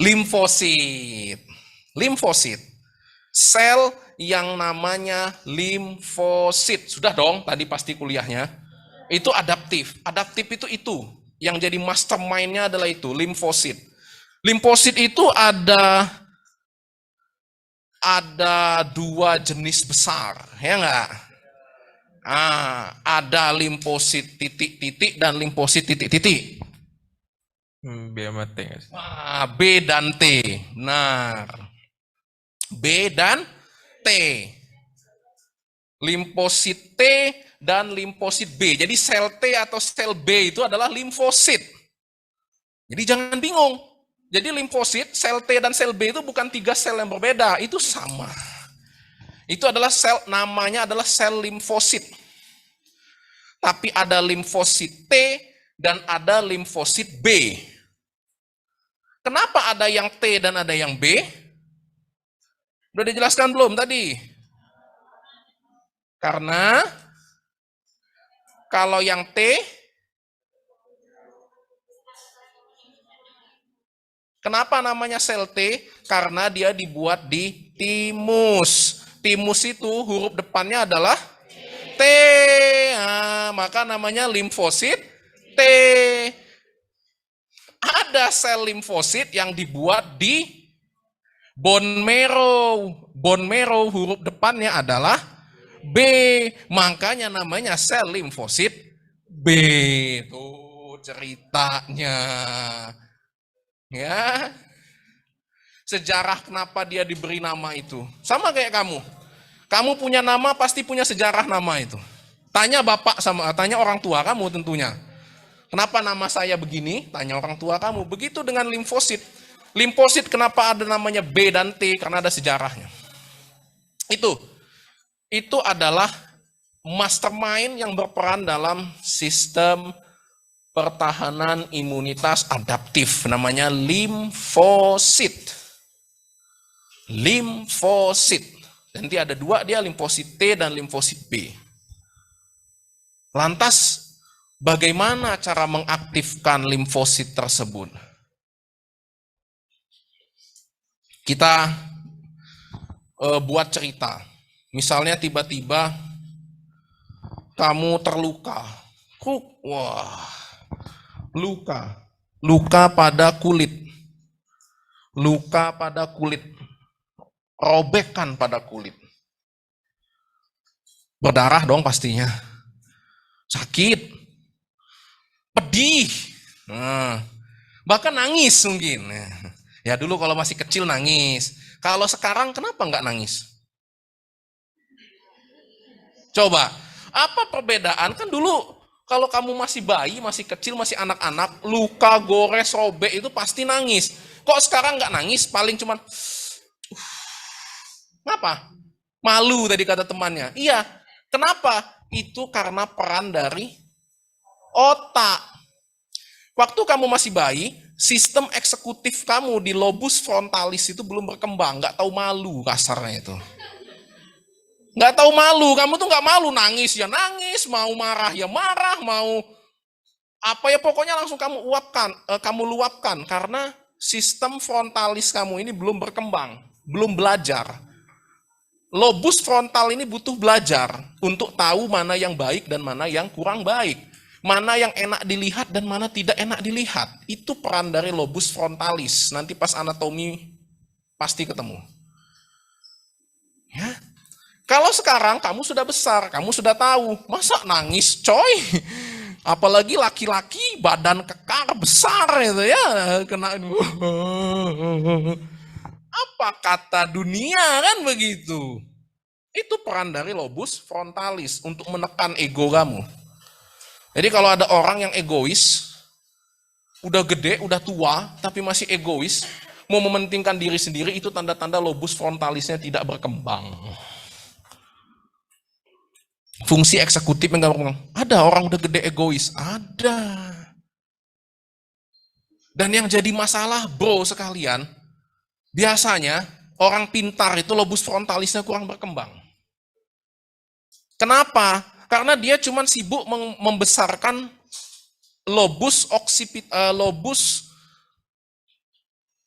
Limfosit. Limfosit. Sel yang namanya limfosit. Sudah dong, tadi pasti kuliahnya. Itu adaptif. Adaptif itu. Yang jadi mastermind-nya adalah itu, limfosit. Limfosit itu ada dua jenis besar, ya enggak? Ada limfosit titik-titik dan limfosit titik-titik. B sama T nggak sih? B dan T. Benar. B dan T. Limfosit T dan limfosit B. Jadi sel T atau sel B itu adalah limfosit. Jadi jangan bingung. Jadi limfosit, sel T dan sel B itu bukan tiga sel yang berbeda, itu sama. Itu adalah sel, namanya adalah sel limfosit. Tapi ada limfosit T dan ada limfosit B. Kenapa ada yang T dan ada yang B? Udah dijelaskan belum tadi? Karena kalau yang T, kenapa namanya sel T? Karena dia dibuat di timus. Timus itu huruf depannya adalah T. Maka namanya limfosit T. Ada sel limfosit yang dibuat di bone marrow. Bone marrow huruf depannya adalah B. Makanya namanya sel limfosit B. Tuh ceritanya. Ya. Sejarah kenapa dia diberi nama itu. Sama kayak kamu. Kamu punya nama pasti punya sejarah nama itu. Tanya tanya orang tua kamu tentunya. Kenapa nama saya begini? Tanya orang tua kamu. Begitu dengan limfosit. Limfosit kenapa ada namanya B dan T? Karena ada sejarahnya. Itu adalah mastermind yang berperan dalam sistem pertahanan imunitas adaptif. Namanya limfosit. Limfosit. Nanti ada dua dia, limfosit T dan limfosit B. Lantas, bagaimana cara mengaktifkan limfosit tersebut? Kita buat cerita. Misalnya tiba-tiba kamu terluka. Luka pada kulit. Luka pada kulit. robekan pada kulit. Berdarah dong pastinya. Sakit. Pedih. Bahkan nangis mungkin. Ya dulu kalau masih kecil nangis. Kalau sekarang kenapa nggak nangis? Coba, apa perbedaan? Kan dulu kalau kamu masih bayi, masih kecil, masih anak-anak, luka, gores, robek itu pasti nangis. Kok sekarang nggak nangis? Paling cuman, ngapa? Malu tadi kata temannya. Iya, kenapa? Itu karena peran dari otak. Waktu kamu masih bayi, sistem eksekutif kamu di lobus frontalis itu belum berkembang, nggak tahu malu kasarnya itu. Nggak tahu malu, kamu tuh nggak malu, nangis ya nangis, mau marah ya marah, mau apa ya pokoknya langsung kamu luapkan karena sistem frontalis kamu ini belum berkembang, belum belajar. Lobus frontal ini butuh belajar untuk tahu mana yang baik dan mana yang kurang baik, mana yang enak dilihat dan mana tidak enak dilihat. Itu peran dari lobus frontalis. Nanti pas anatomi pasti ketemu. Ya. Kalau sekarang kamu sudah besar, kamu sudah tahu, masa nangis coy? Apalagi laki-laki badan kekar besar itu ya, kena apa kata dunia kan begitu. Itu peran dari lobus frontalis untuk menekan ego kamu. Jadi kalau ada orang yang egois, udah gede, udah tua, tapi masih egois, mau mementingkan diri sendiri, itu tanda-tanda lobus frontalisnya tidak berkembang. Fungsi eksekutif yang gak berkembang. Ada orang udah gede egois, ada. Dan yang jadi masalah bro sekalian, biasanya orang pintar itu lobus frontalisnya kurang berkembang. Kenapa? Karena dia cuma sibuk membesarkan lobus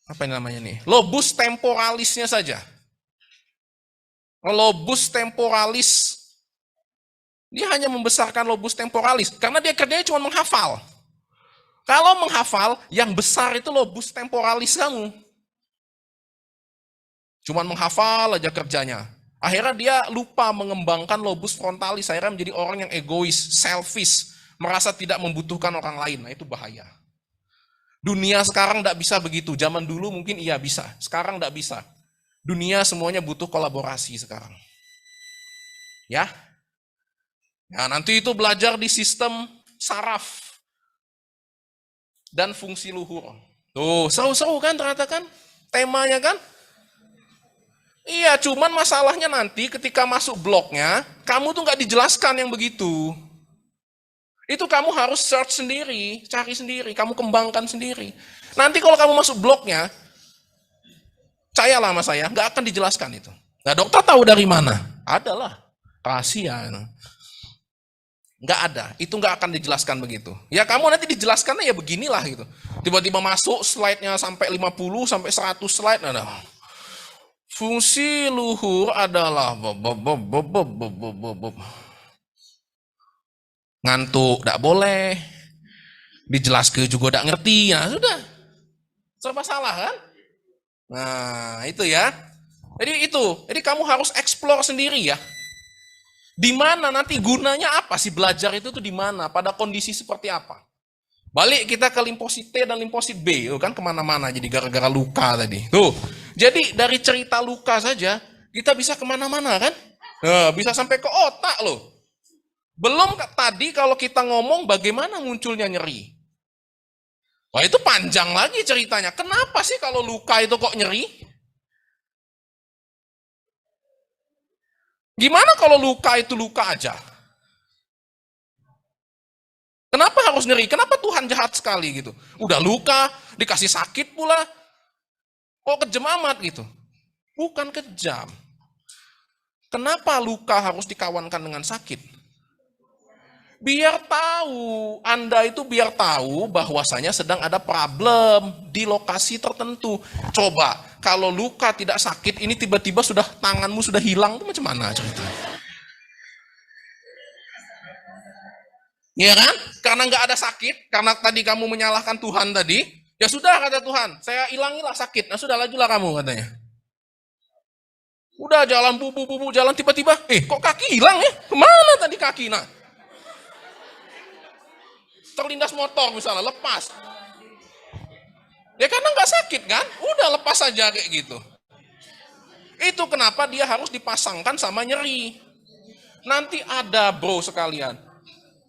apa ini namanya nih? Lobus temporalisnya saja. Lobus temporalis. Dia hanya membesarkan lobus temporalis karena dia kerjanya cuma menghafal. Kalau menghafal, yang besar itu lobus temporalis kamu. Cuma menghafal aja kerjanya. Akhirnya dia lupa mengembangkan lobus frontalis. Akhirnya menjadi orang yang egois, selfish, merasa tidak membutuhkan orang lain. Nah itu bahaya. Dunia sekarang tidak bisa begitu. Zaman dulu mungkin iya bisa. Sekarang tidak bisa. Dunia semuanya butuh kolaborasi sekarang. Ya. Nah, nanti itu belajar di sistem saraf dan fungsi luhur. Tuh, seru-seru kan ternyata kan? Temanya kan? Iya, cuman masalahnya nanti ketika masuk blognya, kamu tuh nggak dijelaskan yang begitu. Itu kamu harus search sendiri, cari sendiri, kamu kembangkan sendiri. Nanti kalau kamu masuk blognya, percayalah sama saya, nggak akan dijelaskan itu. Nah, dokter tahu dari mana? Adalah rahasia. Nggak ada, itu nggak akan dijelaskan begitu. Ya kamu nanti dijelaskannya ya beginilah gitu. Tiba-tiba masuk slide-nya sampai 50, sampai 100 slide. Nah, fungsi luhur adalah ngantuk, tidak boleh. Dijelaskan juga tidak ngerti. Nah sudah, serba salah kan? Nah itu ya. Jadi kamu harus explore sendiri ya. Di mana nanti gunanya apa sih belajar itu tuh di mana? Pada kondisi seperti apa? Balik kita ke limfosit T dan limfosit B, kan kemana-mana jadi gara-gara luka tadi. Tuh, jadi dari cerita luka saja kita bisa kemana-mana kan? Nah, bisa sampai ke otak loh. Belum tadi kalau kita ngomong bagaimana munculnya nyeri. Wah itu panjang lagi ceritanya. Kenapa sih kalau luka itu kok nyeri? Gimana kalau luka itu luka aja? Kenapa harus nyeri? Kenapa Tuhan jahat sekali gitu? Udah luka, dikasih sakit pula. Kok kejam amat gitu? Bukan kejam. Kenapa luka harus dikawankan dengan sakit? Biar tahu, Anda itu biar tahu bahwasanya sedang ada problem di lokasi tertentu. Coba, kalau luka tidak sakit, ini tiba-tiba sudah tanganmu sudah hilang, itu macam mana ceritanya? Iya kan? Karena nggak ada sakit, karena tadi kamu menyalahkan Tuhan tadi, ya sudah kata Tuhan, saya hilangilah sakit. Nah sudah lajulah kamu katanya. Udah jalan bubu jalan tiba-tiba, kok kaki hilang ya? Kemana tadi kaki? Nah, terlindas motor misalnya, lepas. Ya karena nggak sakit kan? Udah lepas aja kayak gitu. Itu kenapa dia harus dipasangkan sama nyeri. Nanti ada bro sekalian,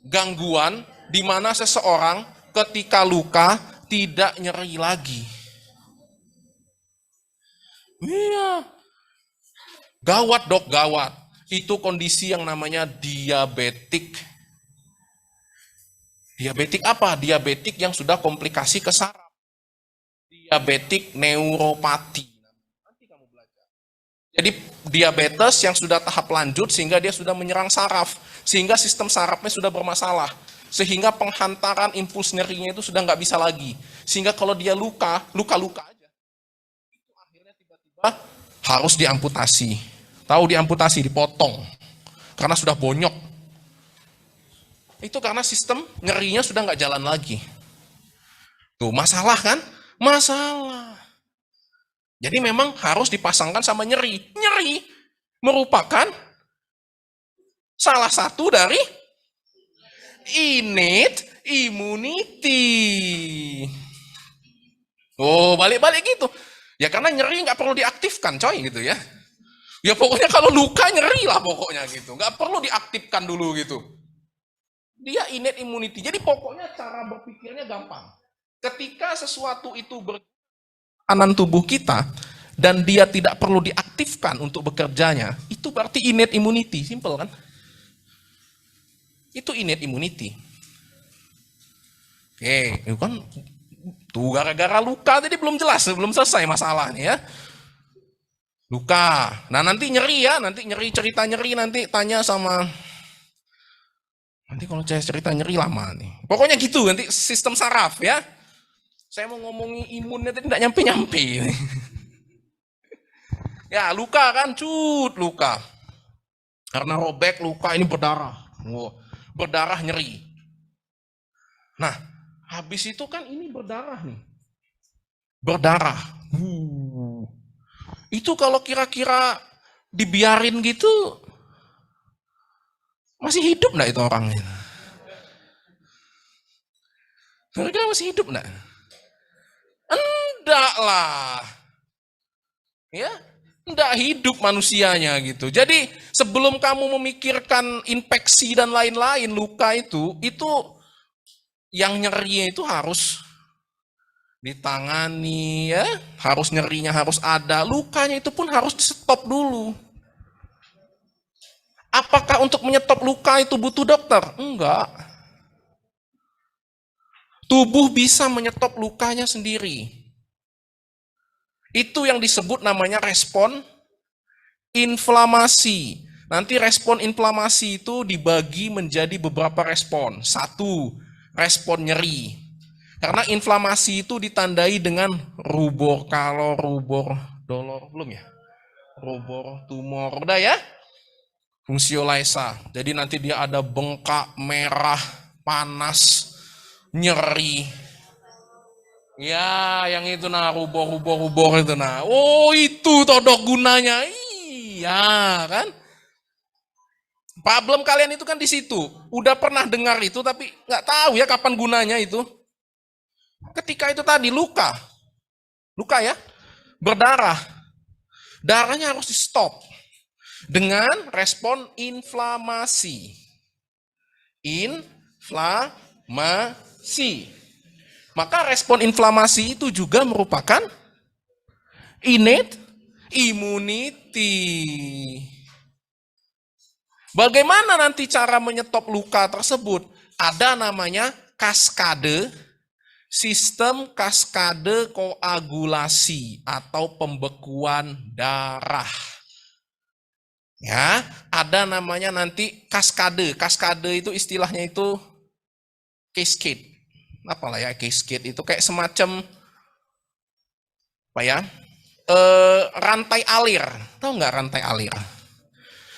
gangguan di mana seseorang ketika luka tidak nyeri lagi. Iya. Gawat dok, gawat. Itu kondisi yang namanya diabetik. Diabetik apa? Diabetik yang sudah komplikasi ke saraf. Diabetik neuropati. Nanti kamu belajar. Jadi diabetes yang sudah tahap lanjut sehingga dia sudah menyerang saraf. Sehingga sistem sarafnya sudah bermasalah. Sehingga penghantaran impuls nyerinya itu sudah nggak bisa lagi. Sehingga kalau dia luka aja. Itu akhirnya tiba-tiba harus diamputasi. Tahu diamputasi, dipotong. Karena sudah bonyok. Itu karena sistem nyerinya sudah nggak jalan lagi. Tuh, masalah kan? Masalah. Jadi memang harus dipasangkan sama nyeri. Nyeri merupakan salah satu dari innate immunity. Oh, balik-balik gitu. Ya karena nyeri nggak perlu diaktifkan, coy, gitu ya. Ya pokoknya kalau luka nyeri lah pokoknya gitu. Nggak perlu diaktifkan dulu gitu. Dia innate immunity. Jadi pokoknya cara berpikirnya gampang. Ketika sesuatu itu kanan tubuh kita dan dia tidak perlu diaktifkan untuk bekerjanya, itu berarti innate immunity. Simple kan? Itu innate immunity. Oke, itu kan tuh gara-gara luka tadi belum jelas, belum selesai masalahnya ya. Luka. Nah nanti nyeri ya, nanti nyeri, cerita nyeri nanti tanya sama, nanti kalau saya cerita nyeri lama nih. Pokoknya gitu, nanti sistem saraf ya. Saya mau ngomongin imunnya tadi tidak nyampe-nyampe. Ya luka kan, luka. Karena robek, luka ini berdarah. Berdarah nyeri. Nah, habis itu kan ini berdarah nih. Berdarah. Itu kalau kira-kira dibiarin gitu, masih hidup enggak itu orangnya? Kira-kira masih hidup enggak? Enggak lah. Ya, enggak hidup manusianya gitu. Jadi sebelum kamu memikirkan infeksi dan lain-lain, luka itu yang nyerinya itu harus ditangani ya, harus nyerinya harus ada, lukanya itu pun harus di stop dulu. Apakah untuk menyetop luka itu butuh dokter? Enggak. Tubuh bisa menyetop lukanya sendiri. Itu yang disebut namanya respon inflamasi. Nanti respon inflamasi itu dibagi menjadi beberapa respon. Satu, respon nyeri. Karena inflamasi itu ditandai dengan rubor, kalau rubor, dolor, belum ya? Rubor, tumor, udah ya? Fungsiolisa. Jadi nanti dia ada bengkak, merah, panas, nyeri. Ya, yang itu nah, rubor itu nah. Oh, itu todok gunanya. Iya, kan? Problem kalian itu kan di situ. Udah pernah dengar itu tapi nggak tahu ya kapan gunanya itu. Ketika itu tadi luka ya, berdarah, darahnya harus di stop dengan respon inflamasi. Maka respon inflamasi itu juga merupakan innate immunity. Bagaimana nanti cara menyetop luka tersebut? Ada namanya kaskade, sistem kaskade koagulasi atau pembekuan darah. Ya, ada namanya nanti kaskade. Kaskade itu istilahnya itu cascade. Apalah ya cascade itu kayak semacam apa ya? Rantai alir. Tahu nggak rantai alir?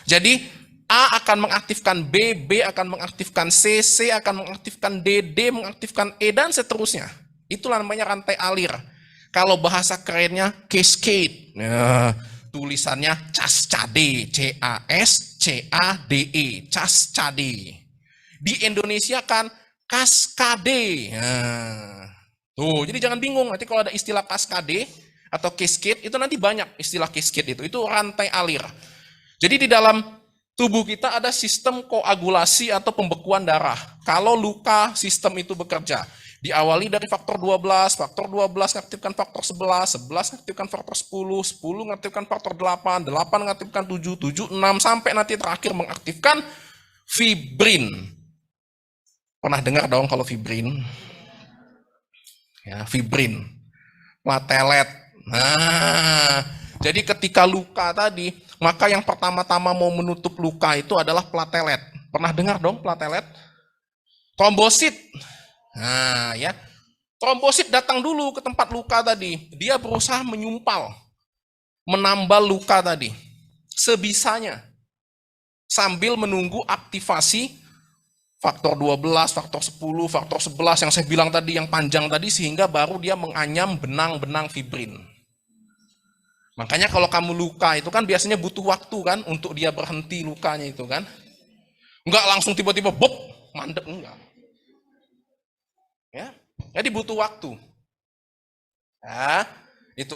Jadi A akan mengaktifkan B, B akan mengaktifkan C, C akan mengaktifkan D, D mengaktifkan E, dan seterusnya. Itulah namanya rantai alir. Kalau bahasa kerennya cascade. Nah, tulisannya Cascade, CASCADE, Cascade. Di Indonesia kan Kaskade. Nah, tuh, jadi jangan bingung nanti kalau ada istilah kaskade atau cascade itu nanti banyak istilah cascade itu rantai alir. Jadi di dalam tubuh kita ada sistem koagulasi atau pembekuan darah. Kalau luka, sistem itu bekerja. Diawali dari faktor 12 mengaktifkan faktor 11 mengaktifkan faktor 10 mengaktifkan faktor 8 mengaktifkan 7 6 sampai nanti terakhir mengaktifkan fibrin. Pernah dengar dong kalau fibrin? Ya, fibrin. Platelet. Nah, jadi ketika luka tadi, maka yang pertama-tama mau menutup luka itu adalah platelet. Pernah dengar dong platelet? Trombosit. Nah, ya. Trombosit datang dulu ke tempat luka tadi. Dia berusaha menyumpal, menambal luka tadi sebisanya. Sambil menunggu aktivasi faktor 12, faktor 10, faktor 11 yang saya bilang tadi, yang panjang tadi, sehingga baru dia menganyam benang-benang fibrin. Makanya kalau kamu luka itu kan biasanya butuh waktu kan untuk dia berhenti lukanya itu kan. Enggak langsung tiba-tiba bop, mandek, enggak. Ya, jadi butuh waktu. Nah, itu.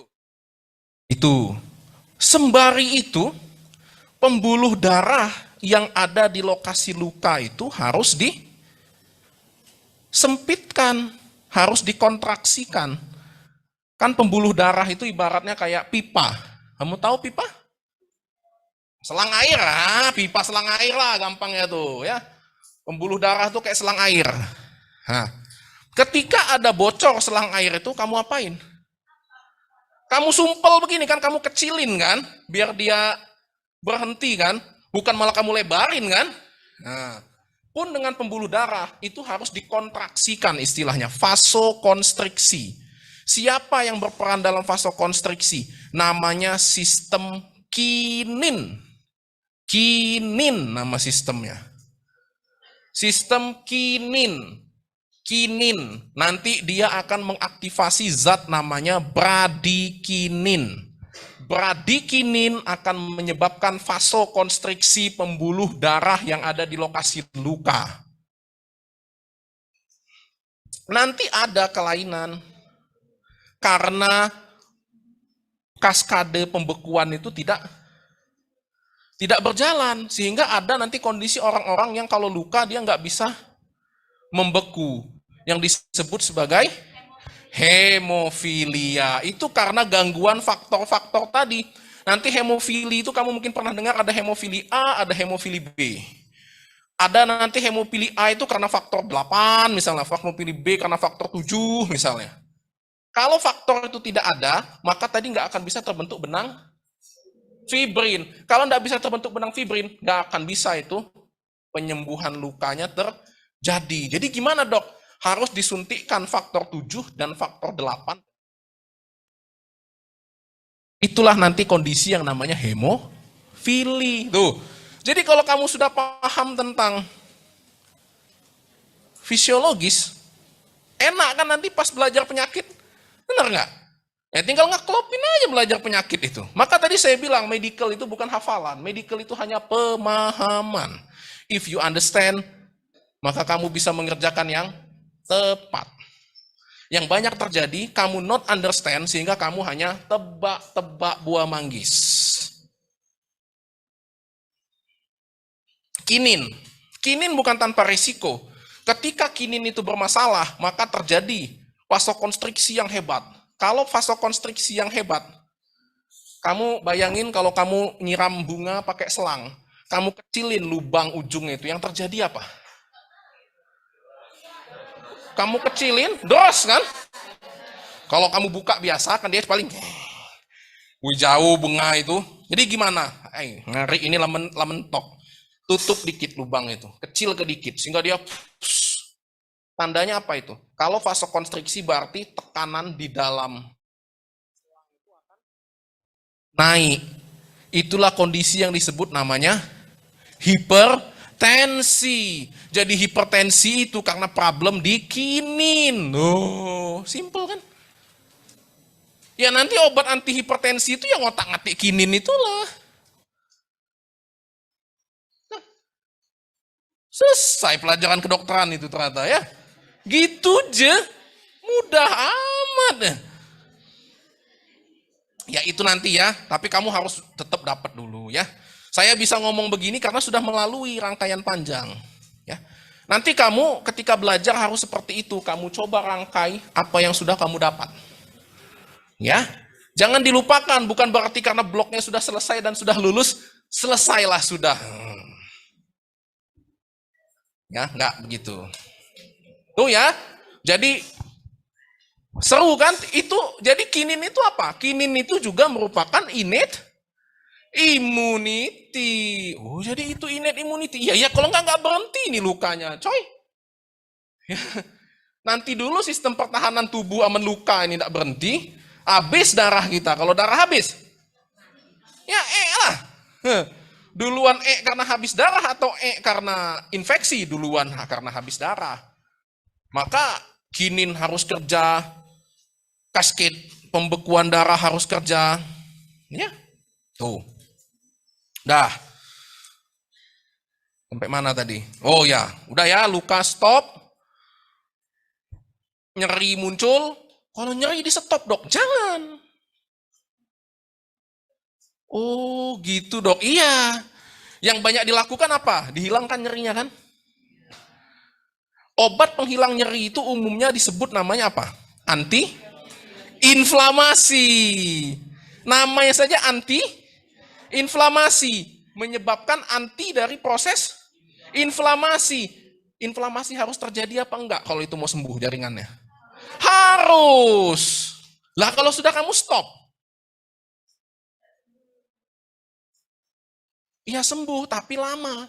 Sembari itu, pembuluh darah yang ada di lokasi luka itu harus disempitkan, harus dikontraksikan. Kan pembuluh darah itu ibaratnya kayak pipa. Kamu tahu pipa? Selang air, pipa selang air lah gampangnya tuh ya. Pembuluh darah tuh kayak selang air. Nah, ketika ada bocor selang air itu, kamu apain? Kamu sumpel begini kan, kamu kecilin kan, biar dia berhenti kan, bukan malah kamu lebarin kan. Nah, pun dengan pembuluh darah, itu harus dikontraksikan istilahnya, vasokonstriksi. Siapa yang berperan dalam vasokonstriksi? Namanya sistem kinin. Kinin nama sistemnya. Sistem kinin. Kinin, nanti dia akan mengaktifasi zat namanya bradikinin. Bradikinin akan menyebabkan vasokonstriksi pembuluh darah yang ada di lokasi luka. Nanti ada kelainan karena kaskade pembekuan itu tidak berjalan, sehingga ada nanti kondisi orang-orang yang kalau luka dia nggak bisa membeku, yang disebut sebagai hemofilia. Itu karena gangguan faktor-faktor tadi. Nanti hemofili itu kamu mungkin pernah dengar ada hemofili A, ada hemofili B. Ada nanti hemofili A itu karena faktor 8 misalnya, hemofili B karena faktor 7 misalnya. Kalau faktor itu tidak ada, maka tadi nggak akan bisa terbentuk benang fibrin. Kalau nggak bisa terbentuk benang fibrin, nggak akan bisa itu penyembuhan lukanya terjadi. Jadi gimana dok? Harus disuntikkan faktor 7 dan faktor 8. Itulah nanti kondisi yang namanya hemofili. Tuh. Jadi kalau kamu sudah paham tentang fisiologis, enak kan nanti pas belajar penyakit. Benar nggak? Ya tinggal ngeklopin aja belajar penyakit itu. Maka tadi saya bilang medical itu bukan hafalan. Medical itu hanya pemahaman. If you understand, maka kamu bisa mengerjakan yang tepat. Yang banyak terjadi, kamu not understand sehingga kamu hanya tebak-tebak buah manggis. Kinin. Kinin bukan tanpa risiko. Ketika kinin itu bermasalah, maka terjadi vasokonstriksi yang hebat. Kalau vasokonstriksi yang hebat, kamu bayangin kalau kamu nyiram bunga pakai selang, kamu kecilin lubang ujungnya itu, yang terjadi apa? Kamu kecilin, dos kan? Kalau kamu buka biasa kan dia paling jauh bunga itu. Jadi gimana? Ngeri ini lamentok. Tutup dikit lubang itu, kecil ke dikit sehingga dia tandanya apa itu? Kalau vasokonstriksi berarti tekanan di dalam naik. Itulah kondisi yang disebut namanya hipertensi. Jadi hipertensi itu karena problem di kinin. Oh, simple kan? Ya nanti obat anti hipertensi itu yang otak-ngatik kinin itulah. Nah, selesai pelajaran kedokteran itu ternyata ya. Gitu aja. Mudah amat. Ya itu nanti ya, tapi kamu harus tetap dapat dulu ya. Saya bisa ngomong begini karena sudah melalui rangkaian panjang. Ya. Nanti kamu ketika belajar harus seperti itu. Kamu coba rangkai apa yang sudah kamu dapat. Ya, jangan dilupakan. Bukan berarti karena bloknya sudah selesai dan sudah lulus, selesailah sudah. Ya, enggak begitu. Tuh ya, jadi seru kan? Itu jadi kinin itu apa? Kinin itu juga merupakan innate immunity. Oh, jadi itu innate immunity. Iya, ya kalau nggak berhenti nih lukanya, coy. Ya. Nanti dulu sistem pertahanan tubuh aman luka ini tidak berhenti, habis darah kita. Kalau darah habis, ya lah. Duluan karena habis darah atau karena infeksi? Duluan karena habis darah. Maka kinin harus kerja, kasket pembekuan darah harus kerja. Ya, tuh. Dah. Sampai mana tadi? Oh ya, udah ya, luka stop. Nyeri muncul. Kalau nyeri di stop, Dok. Jangan. Oh, gitu, Dok. Iya. Yang banyak dilakukan apa? Dihilangkan nyerinya kan? Obat penghilang nyeri itu umumnya disebut namanya apa? Anti-inflamasi. Namanya saja anti-inflamasi. Menyebabkan anti dari proses inflamasi. Inflamasi harus terjadi apa enggak kalau itu mau sembuh jaringannya? Harus. Lah kalau sudah kamu stop. Ya sembuh tapi lama.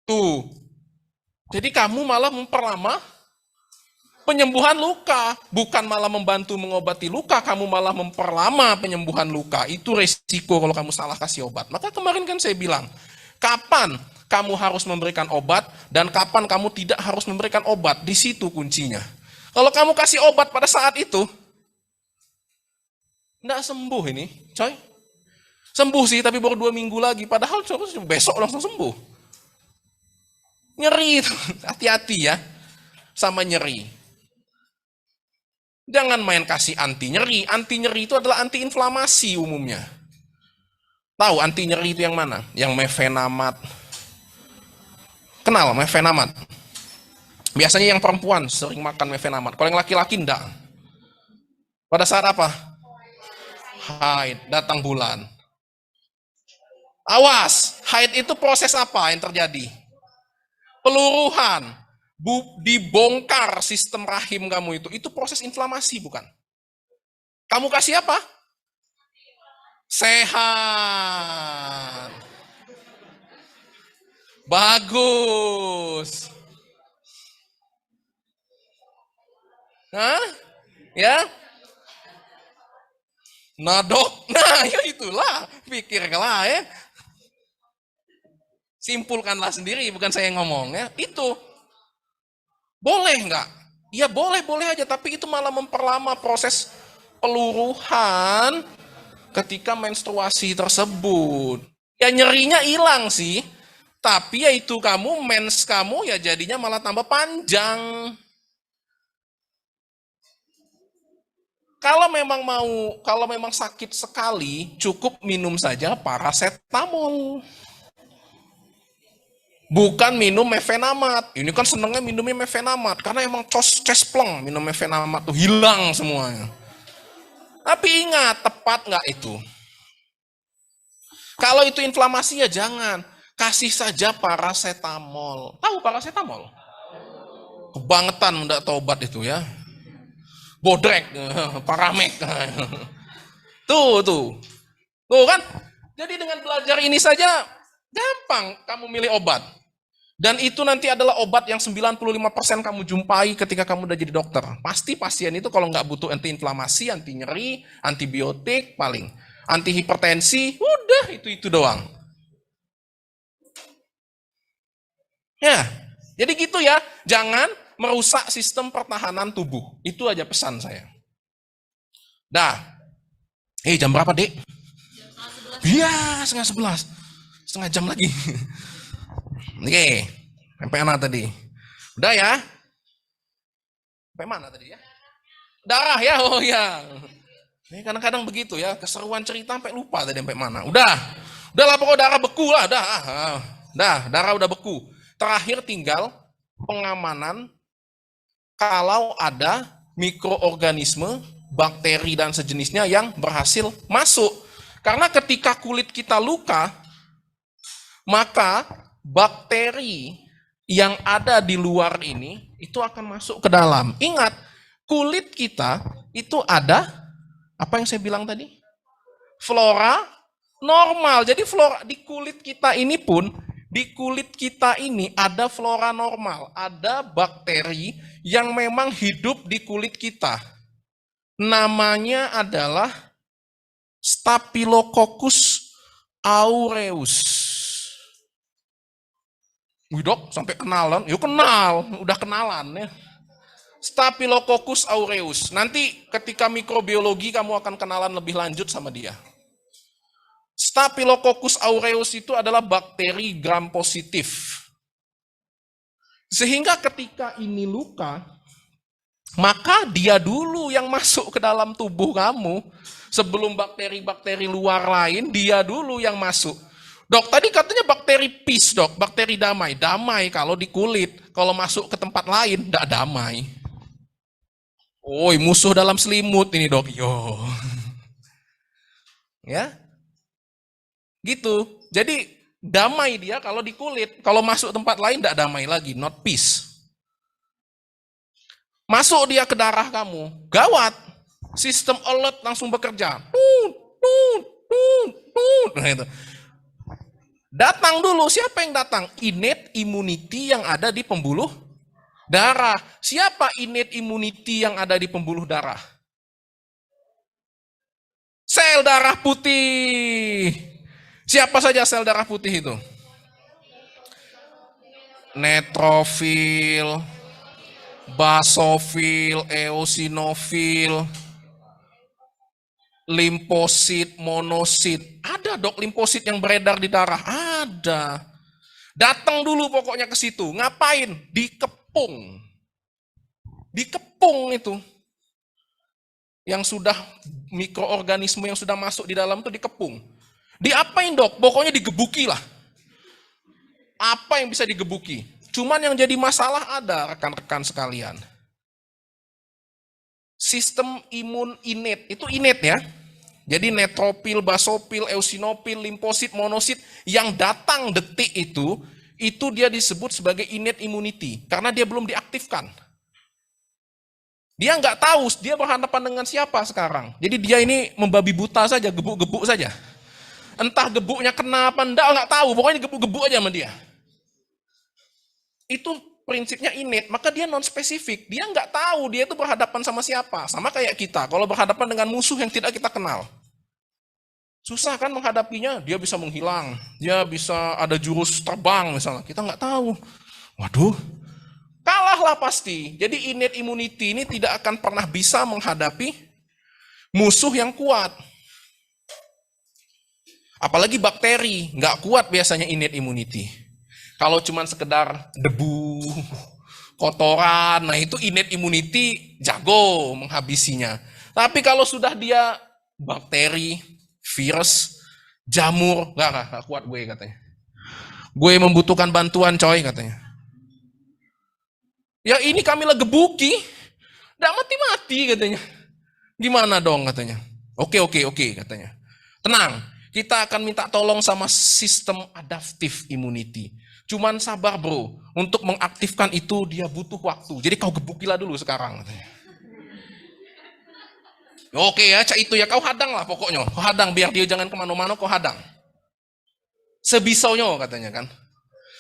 Tuh. Jadi kamu malah memperlama penyembuhan luka, bukan malah membantu mengobati luka, kamu malah memperlama penyembuhan luka. Itu resiko kalau kamu salah kasih obat. Maka kemarin kan saya bilang, kapan kamu harus memberikan obat dan kapan kamu tidak harus memberikan obat, di situ kuncinya. Kalau kamu kasih obat pada saat itu, enggak sembuh ini, coy. Sembuh sih, tapi baru 2 minggu lagi. Padahal besok langsung sembuh. Nyeri itu, hati-hati ya sama nyeri. Jangan main kasih anti nyeri. Anti nyeri itu adalah anti inflamasi umumnya. Tahu anti nyeri itu yang mana? Yang mefenamat. Kenal mefenamat? Biasanya yang perempuan sering makan mefenamat. Kalau yang laki-laki enggak. Pada saat apa? Haid, datang bulan. Awas, haid itu proses apa yang terjadi? Peluruhan, dibongkar sistem rahim kamu itu proses inflamasi bukan? Kamu kasih apa? Sehat. Bagus. Hah? Ya? Nah dok, nah ya itulah, pikirlah ya. Simpulkanlah sendiri, bukan saya yang ngomong ya. Itu boleh nggak? Ya boleh aja, tapi itu malah memperlama proses peluruhan ketika menstruasi tersebut. Ya nyerinya hilang sih, tapi ya itu kamu mens kamu ya jadinya malah tambah panjang. Kalau memang sakit sekali, cukup minum saja paracetamol. Bukan minum mefenamat. Ini kan senengnya minumnya mefenamat. Karena emang cespleng minum mefenamat tuh hilang semuanya. Tapi ingat, tepat nggak itu? Kalau itu inflamasi ya jangan. Kasih saja paracetamol. Tahu paracetamol? Kebangetan nggak tobat itu ya. Bodrek, paramek. Tuh kan? Jadi dengan belajar ini saja gampang kamu milih obat. Dan itu nanti adalah obat yang 95% kamu jumpai ketika kamu udah jadi dokter. Pasti pasien itu kalau nggak butuh anti-inflamasi, anti-nyeri, antibiotik paling. Anti-hipertensi, udah itu doang. Ya, jadi gitu ya. Jangan merusak sistem pertahanan tubuh. Itu aja pesan saya. Dah. Jam berapa, Dek? Iya, 10:30. Setengah jam lagi. Oke. Sampai mana tadi? Udah ya? Sampai mana tadi ya? Darah ya? Oh ya. Ini kadang-kadang begitu ya, keseruan cerita sampai lupa tadi sampai mana. Udahlah pokoknya darah beku lah, darah udah beku. Terakhir tinggal pengamanan kalau ada mikroorganisme, bakteri dan sejenisnya yang berhasil masuk. Karena ketika kulit kita luka, maka bakteri yang ada di luar ini itu akan masuk ke dalam. Ingat, kulit kita itu ada apa yang saya bilang tadi? Flora normal. Jadi flora di kulit kita ini pun, di kulit kita ini ada flora normal. Ada bakteri yang memang hidup di kulit kita. Namanya adalah Staphylococcus aureus. Wih dok, sampai kenalan? Yuk kenal, udah kenalan ya. Staphylococcus aureus. Nanti ketika mikrobiologi kamu akan kenalan lebih lanjut sama dia. Staphylococcus aureus itu adalah bakteri gram positif. Sehingga ketika ini luka, maka dia dulu yang masuk ke dalam tubuh kamu. Sebelum bakteri-bakteri luar lain, dia dulu yang masuk. Dok, tadi katanya bakteri peace, dok. Bakteri damai. Damai kalau di kulit. Kalau masuk ke tempat lain, tidak damai. Oi, musuh dalam selimut ini, dok. Yo. Ya. Gitu. Jadi, damai dia kalau di kulit. Kalau masuk tempat lain, tidak damai lagi. Not peace. Masuk dia ke darah kamu. Gawat. Sistem alert langsung bekerja. Nah, itu. Datang dulu, siapa yang datang? Innate immunity yang ada di pembuluh darah. Siapa innate immunity yang ada di pembuluh darah? Sel darah putih. Siapa saja sel darah putih itu? Neutrofil, basofil, eosinofil, limfosit, monosit. Ada dok limfosit yang beredar di darah? Ada. Datang dulu pokoknya ke situ. Ngapain? Dikepung. Dikepung itu. Yang sudah mikroorganisme yang sudah masuk di dalam itu dikepung. Diapain dok? Pokoknya digebuki lah. Apa yang bisa digebuki? Cuman yang jadi masalah ada rekan-rekan sekalian. Sistem imun innate, itu innate ya. Jadi neutrofil, basofil, eosinofil, limfosit, monosit yang datang detik itu dia disebut sebagai innate immunity karena dia belum diaktifkan. Dia nggak tahu dia berhadapan dengan siapa sekarang. Jadi dia ini membabi buta saja, gebuk-gebuk saja. Entah gebuknya kena apa nggak tahu, pokoknya gebuk-gebuk aja sama dia. Itu prinsipnya innate, maka dia non-spesifik. Dia nggak tahu dia itu berhadapan sama siapa. Sama kayak kita, kalau berhadapan dengan musuh yang tidak kita kenal. Susah kan menghadapinya, dia bisa menghilang. Dia bisa ada jurus terbang misalnya, kita nggak tahu. Waduh, kalahlah pasti. Jadi innate immunity ini tidak akan pernah bisa menghadapi musuh yang kuat. Apalagi bakteri, nggak kuat biasanya innate immunity. Kalau cuma sekedar debu, kotoran, nah itu innate immunity jago menghabisinya. Tapi kalau sudah dia bakteri, virus, jamur, nggak kuat gue katanya. Gue membutuhkan bantuan coy katanya. Ya ini kami lah gebuki, nggak mati-mati katanya. Gimana dong katanya. Oke katanya. Tenang, kita akan minta tolong sama sistem adaptive immunity. Cuman sabar bro, untuk mengaktifkan itu dia butuh waktu. Jadi kau gebukilah dulu sekarang. Katanya. Oke ya, cak itu ya kau hadang lah pokoknya. Kau hadang biar dia jangan kemana-mana, kau hadang. Sebisaunya katanya kan.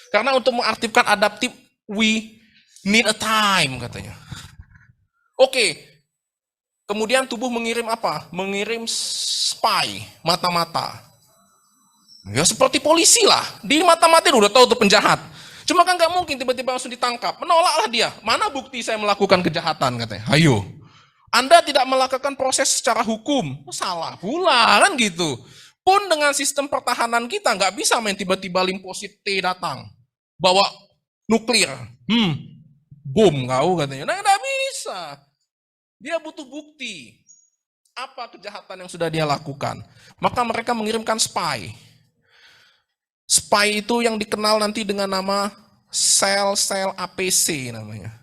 Karena untuk mengaktifkan adaptif, we need a time katanya. Oke, kemudian tubuh mengirim apa? Mengirim spy, mata-mata. Ya seperti polisi lah, di mata-mata udah tahu tuh penjahat. Cuma kan nggak mungkin tiba-tiba langsung ditangkap, menolaklah dia. Mana bukti saya melakukan kejahatan katanya. Ayo, Anda tidak melakukan proses secara hukum, salah pula kan gitu. Pun dengan sistem pertahanan kita nggak bisa main tiba-tiba limfosit T datang, bawa nuklir, bom kau katanya. Nah, nggak bisa. Dia butuh bukti apa kejahatan yang sudah dia lakukan. Maka mereka mengirimkan spy. Spy itu yang dikenal nanti dengan nama sel-sel APC namanya.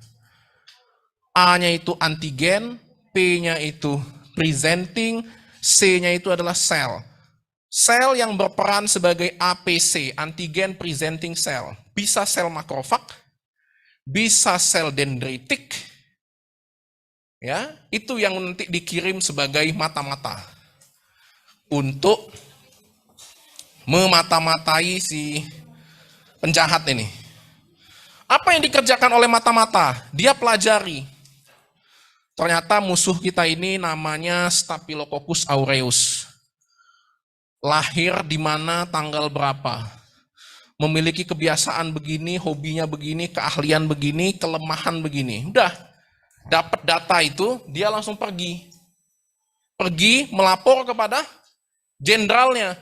A-nya itu antigen, P-nya itu presenting, C-nya itu adalah sel. Sel yang berperan sebagai APC, antigen presenting cell. Bisa sel makrofag, bisa sel dendritik, ya, itu yang nanti dikirim sebagai mata-mata untuk memata-matai si penjahat ini. Apa yang dikerjakan oleh mata-mata? Dia pelajari. Ternyata musuh kita ini namanya Staphylococcus aureus. Lahir di mana, tanggal berapa. Memiliki kebiasaan begini, hobinya begini, keahlian begini, kelemahan begini. Udah, dapat data itu, dia langsung pergi. Pergi melapor kepada jenderalnya.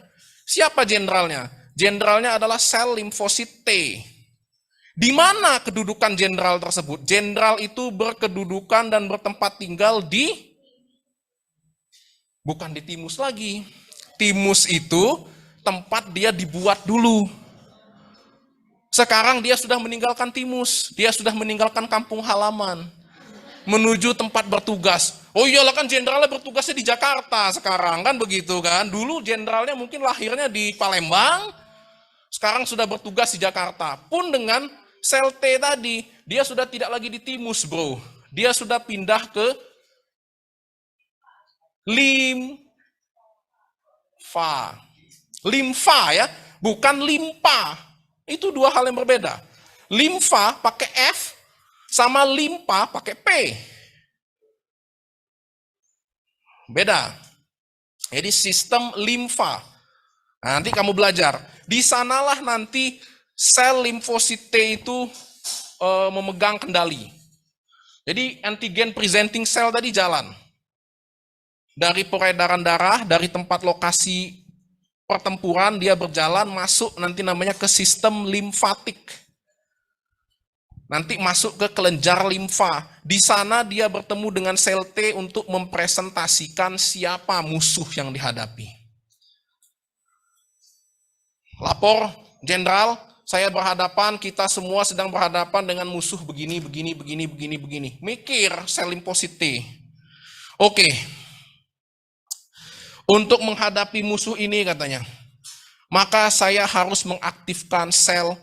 Siapa jenderalnya? Jenderalnya adalah sel limfosit T. Di mana kedudukan jenderal tersebut? Jenderal itu berkedudukan dan bertempat tinggal di, bukan di timus lagi. Timus itu tempat dia dibuat dulu. Sekarang dia sudah meninggalkan timus, dia sudah meninggalkan kampung halaman, menuju tempat bertugas. Oh iyalah kan jenderalnya bertugasnya di Jakarta sekarang, kan begitu kan. Dulu jenderalnya mungkin lahirnya di Palembang, sekarang sudah bertugas di Jakarta. Pun dengan sel T tadi, dia sudah tidak lagi di timus, bro. Dia sudah pindah ke limfa. Limfa ya, bukan limpa. Itu dua hal yang berbeda. Limfa pakai F sama limpa pakai P. Beda. Jadi sistem limfa. Nah, nanti kamu belajar. Di sanalah nanti sel limfosit T itu memegang kendali. Jadi antigen presenting cell tadi jalan. Dari peredaran darah, dari tempat lokasi pertempuran, dia berjalan masuk nanti namanya ke sistem limfatik. Nanti masuk ke kelenjar limfa. Di sana dia bertemu dengan sel T untuk mempresentasikan siapa musuh yang dihadapi. Lapor, jenderal, saya berhadapan, kita semua sedang berhadapan dengan musuh begini. Mikir sel limfosit T. Oke. Untuk menghadapi musuh ini katanya, maka saya harus mengaktifkan sel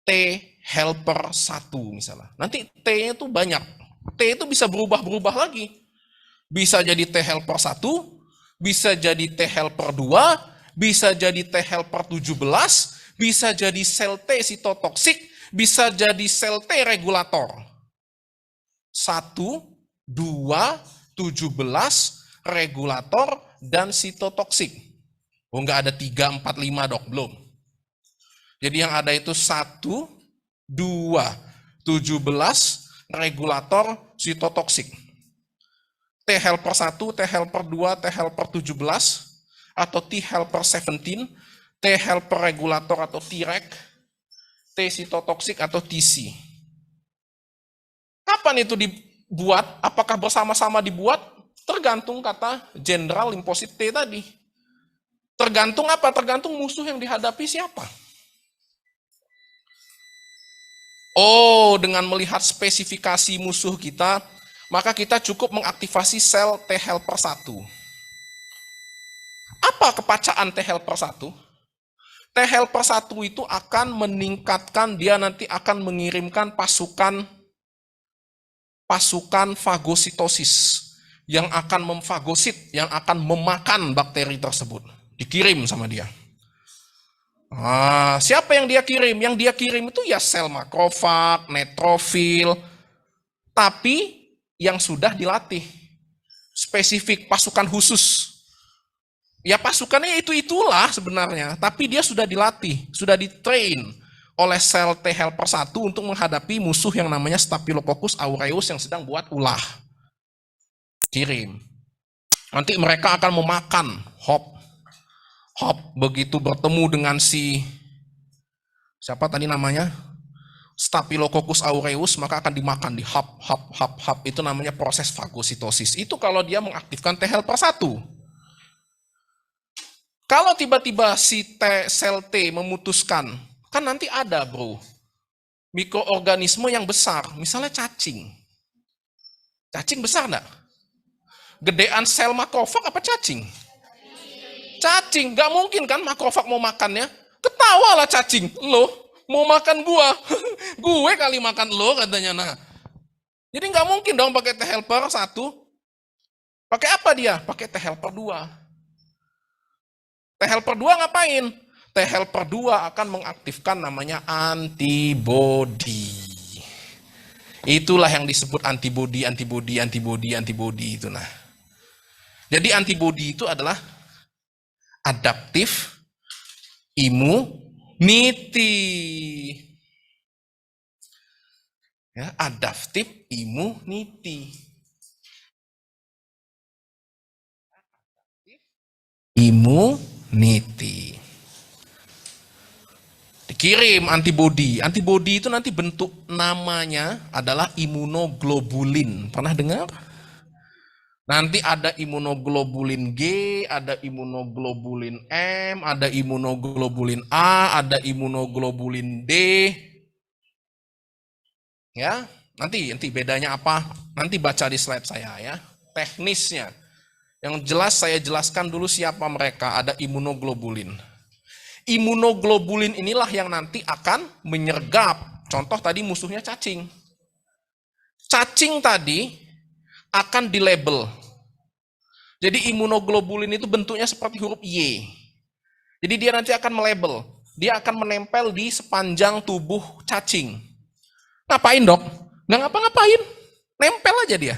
T helper 1 misalnya. Nanti T-nya itu banyak. T itu bisa berubah-berubah lagi. Bisa jadi T helper 1, bisa jadi T helper 2, bisa jadi T helper 17, bisa jadi sel T sitotoksik, bisa jadi sel T regulator. 1, 2, 17, regulator, dan sitotoksik. Oh, enggak ada 3, 4, 5 dok, belum. Jadi yang ada itu 1, 2, 17, regulator, sitotoksik. T helper 1, T helper 2, T helper 17, atau T helper 17, T helper regulator atau Treg, T sitotoksik atau TC. Kapan itu dibuat? Apakah bersama-sama dibuat? Tergantung kata jenderal limfosit T tadi. Tergantung apa? Tergantung musuh yang dihadapi siapa. Oh, dengan melihat spesifikasi musuh kita, maka kita cukup mengaktifasi sel T helper 1. Apa kepacaan T helper 1? T helper 1 itu akan meningkatkan, dia nanti akan mengirimkan pasukan fagositosis yang akan memfagosit, yang akan memakan bakteri tersebut. Dikirim sama dia. Siapa yang dia kirim? Yang dia kirim itu ya sel makrofag, neutrofil, tapi yang sudah dilatih. Spesifik pasukan khusus. Ya pasukannya itulah sebenarnya, tapi dia sudah dilatih, sudah ditrain oleh sel T helper 1 untuk menghadapi musuh yang namanya Staphylococcus aureus yang sedang buat ulah. Kirim. Nanti mereka akan memakan hop. Begitu bertemu dengan siapa tadi namanya? Staphylococcus aureus, maka akan dimakan di hap. Itu namanya proses fagositosis. Itu kalau dia mengaktifkan T helper 1. Kalau tiba-tiba si sel T memutuskan, kan nanti ada bro, mikroorganisme yang besar, misalnya cacing. Cacing besar enggak? Gedean sel makrofag apa cacing? Cacing, nggak mungkin kan makrofag mau makannya? Ketawa lah cacing, lo mau makan gua, gue kali makan lo katanya. Nah, jadi nggak mungkin dong pakai T helper 1. Pakai apa dia? Pakai T helper 2. T helper 2 ngapain? T helper 2 akan mengaktifkan namanya antibody. Itulah yang disebut antibody itu. Nah, jadi antibody itu adalah adaptif immunity. Ya, adaptif immunity. Immunity. Dikirim antibody. Antibody itu nanti bentuk namanya adalah imunoglobulin. Pernah dengar? Nanti ada imunoglobulin G, ada imunoglobulin M, ada imunoglobulin A, ada imunoglobulin D. Ya, nanti bedanya apa? Nanti baca di slide saya ya. Teknisnya. Yang jelas saya jelaskan dulu siapa mereka. Ada imunoglobulin. Imunoglobulin inilah yang nanti akan menyergap. Contoh tadi musuhnya cacing. Cacing tadi akan dilabel. Jadi imunoglobulin itu bentuknya seperti huruf Y. Jadi dia nanti akan melabel. Dia akan menempel di sepanjang tubuh cacing. Ngapain dok? Nggak ngapa-ngapain. Nempel aja dia.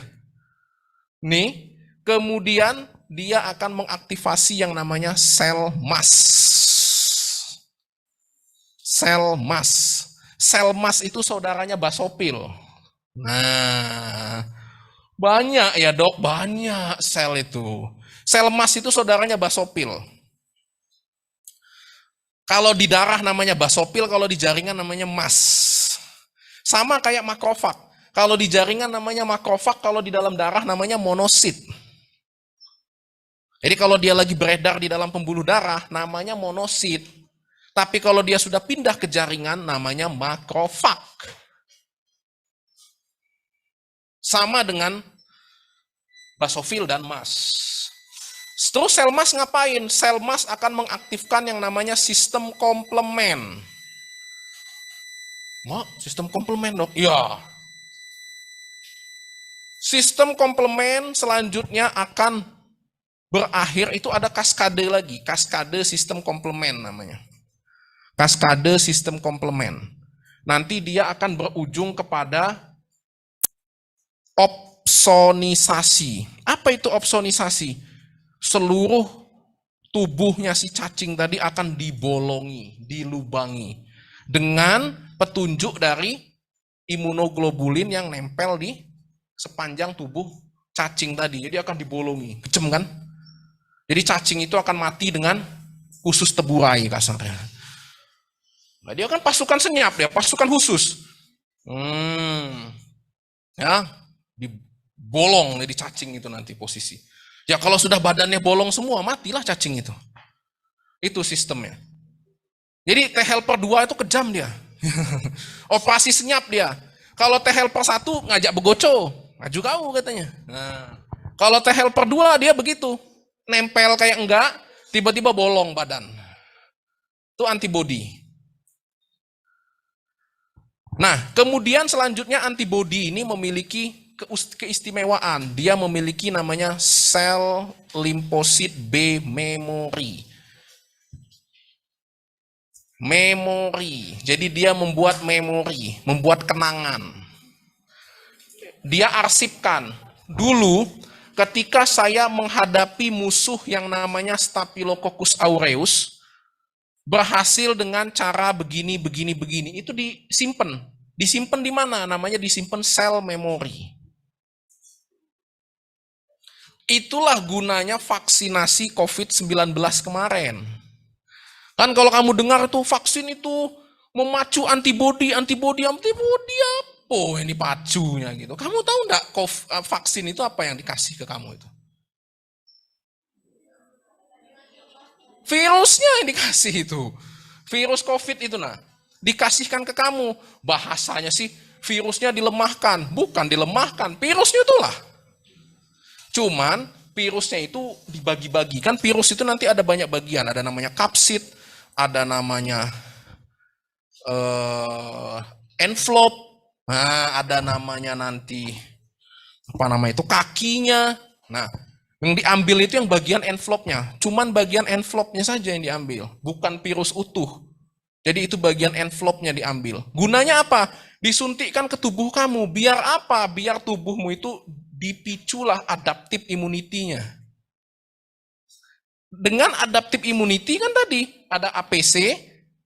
Nih, kemudian dia akan mengaktifasi yang namanya sel mas. Sel mas. Sel mas itu saudaranya basofil. Nah, banyak ya dok, banyak sel itu. Sel mas itu saudaranya basofil. Kalau di darah namanya basofil, kalau di jaringan namanya mas. Sama kayak makrofag. Kalau di jaringan namanya makrofag, kalau di dalam darah namanya monosit. Jadi kalau dia lagi beredar di dalam pembuluh darah, namanya monosit. Tapi kalau dia sudah pindah ke jaringan, namanya makrofag. Sama dengan basofil dan mas. Terus sel mas ngapain? Sel mas akan mengaktifkan yang namanya sistem komplement. Mak, sistem komplement dok? Iya. Sistem komplement selanjutnya akan berakhir, itu ada kaskade lagi. Kaskade sistem komplement namanya. Kaskade sistem komplement. Nanti dia akan berujung kepada opsonisasi. Apa itu opsonisasi? Seluruh tubuhnya si cacing tadi akan dibolongi, dilubangi dengan petunjuk dari imunoglobulin yang nempel di sepanjang tubuh cacing tadi. Jadi akan dibolongi, kejem kan? Jadi cacing itu akan mati dengan usus teburai kasarnya. Nah, dia kan pasukan senyap, dia pasukan khusus. Ya, dibolong jadi cacing itu nanti posisi. Ya kalau sudah badannya bolong semua, matilah cacing itu. Itu sistemnya. Jadi T helper 2 itu kejam dia. Operasi senyap dia. Kalau T helper 1 ngajak begoco, maju kau katanya. Nah, kalau T helper 2 dia begitu. Nempel kayak enggak, tiba-tiba bolong badan. Itu antibody. Nah, kemudian selanjutnya antibody ini memiliki keistimewaan. Dia memiliki namanya sel limfosit B memory. Memori. Jadi dia membuat memori, membuat kenangan. Dia arsipkan. Dulu ketika saya menghadapi musuh yang namanya Staphylococcus aureus, berhasil dengan cara begini, itu disimpan. Disimpan di mana? Namanya disimpan sel memori. Itulah gunanya vaksinasi COVID-19 kemarin. Kan kalau kamu dengar itu vaksin itu memacu antibodi apa yang dipacunya gitu. Kamu tahu enggak vaksin itu apa yang dikasih ke kamu itu? Virusnya yang dikasih itu. Virus COVID itu dikasihkan ke kamu. Bahasanya sih virusnya dilemahkan. Bukan dilemahkan, virusnya itulah. Cuman virusnya itu dibagi-bagikan. Virus itu nanti ada banyak bagian. Ada namanya kapsid, ada namanya envelope, ada namanya nanti kakinya. Nah, yang diambil itu yang bagian envelope-nya. Cuman bagian envelope-nya saja yang diambil, bukan virus utuh. Jadi itu bagian envelope-nya diambil. Gunanya apa? Disuntikkan ke tubuh kamu. Biar apa? Biar tubuhmu itu dipiculah adaptive immunity-nya. Dengan adaptive immunity kan tadi ada APC,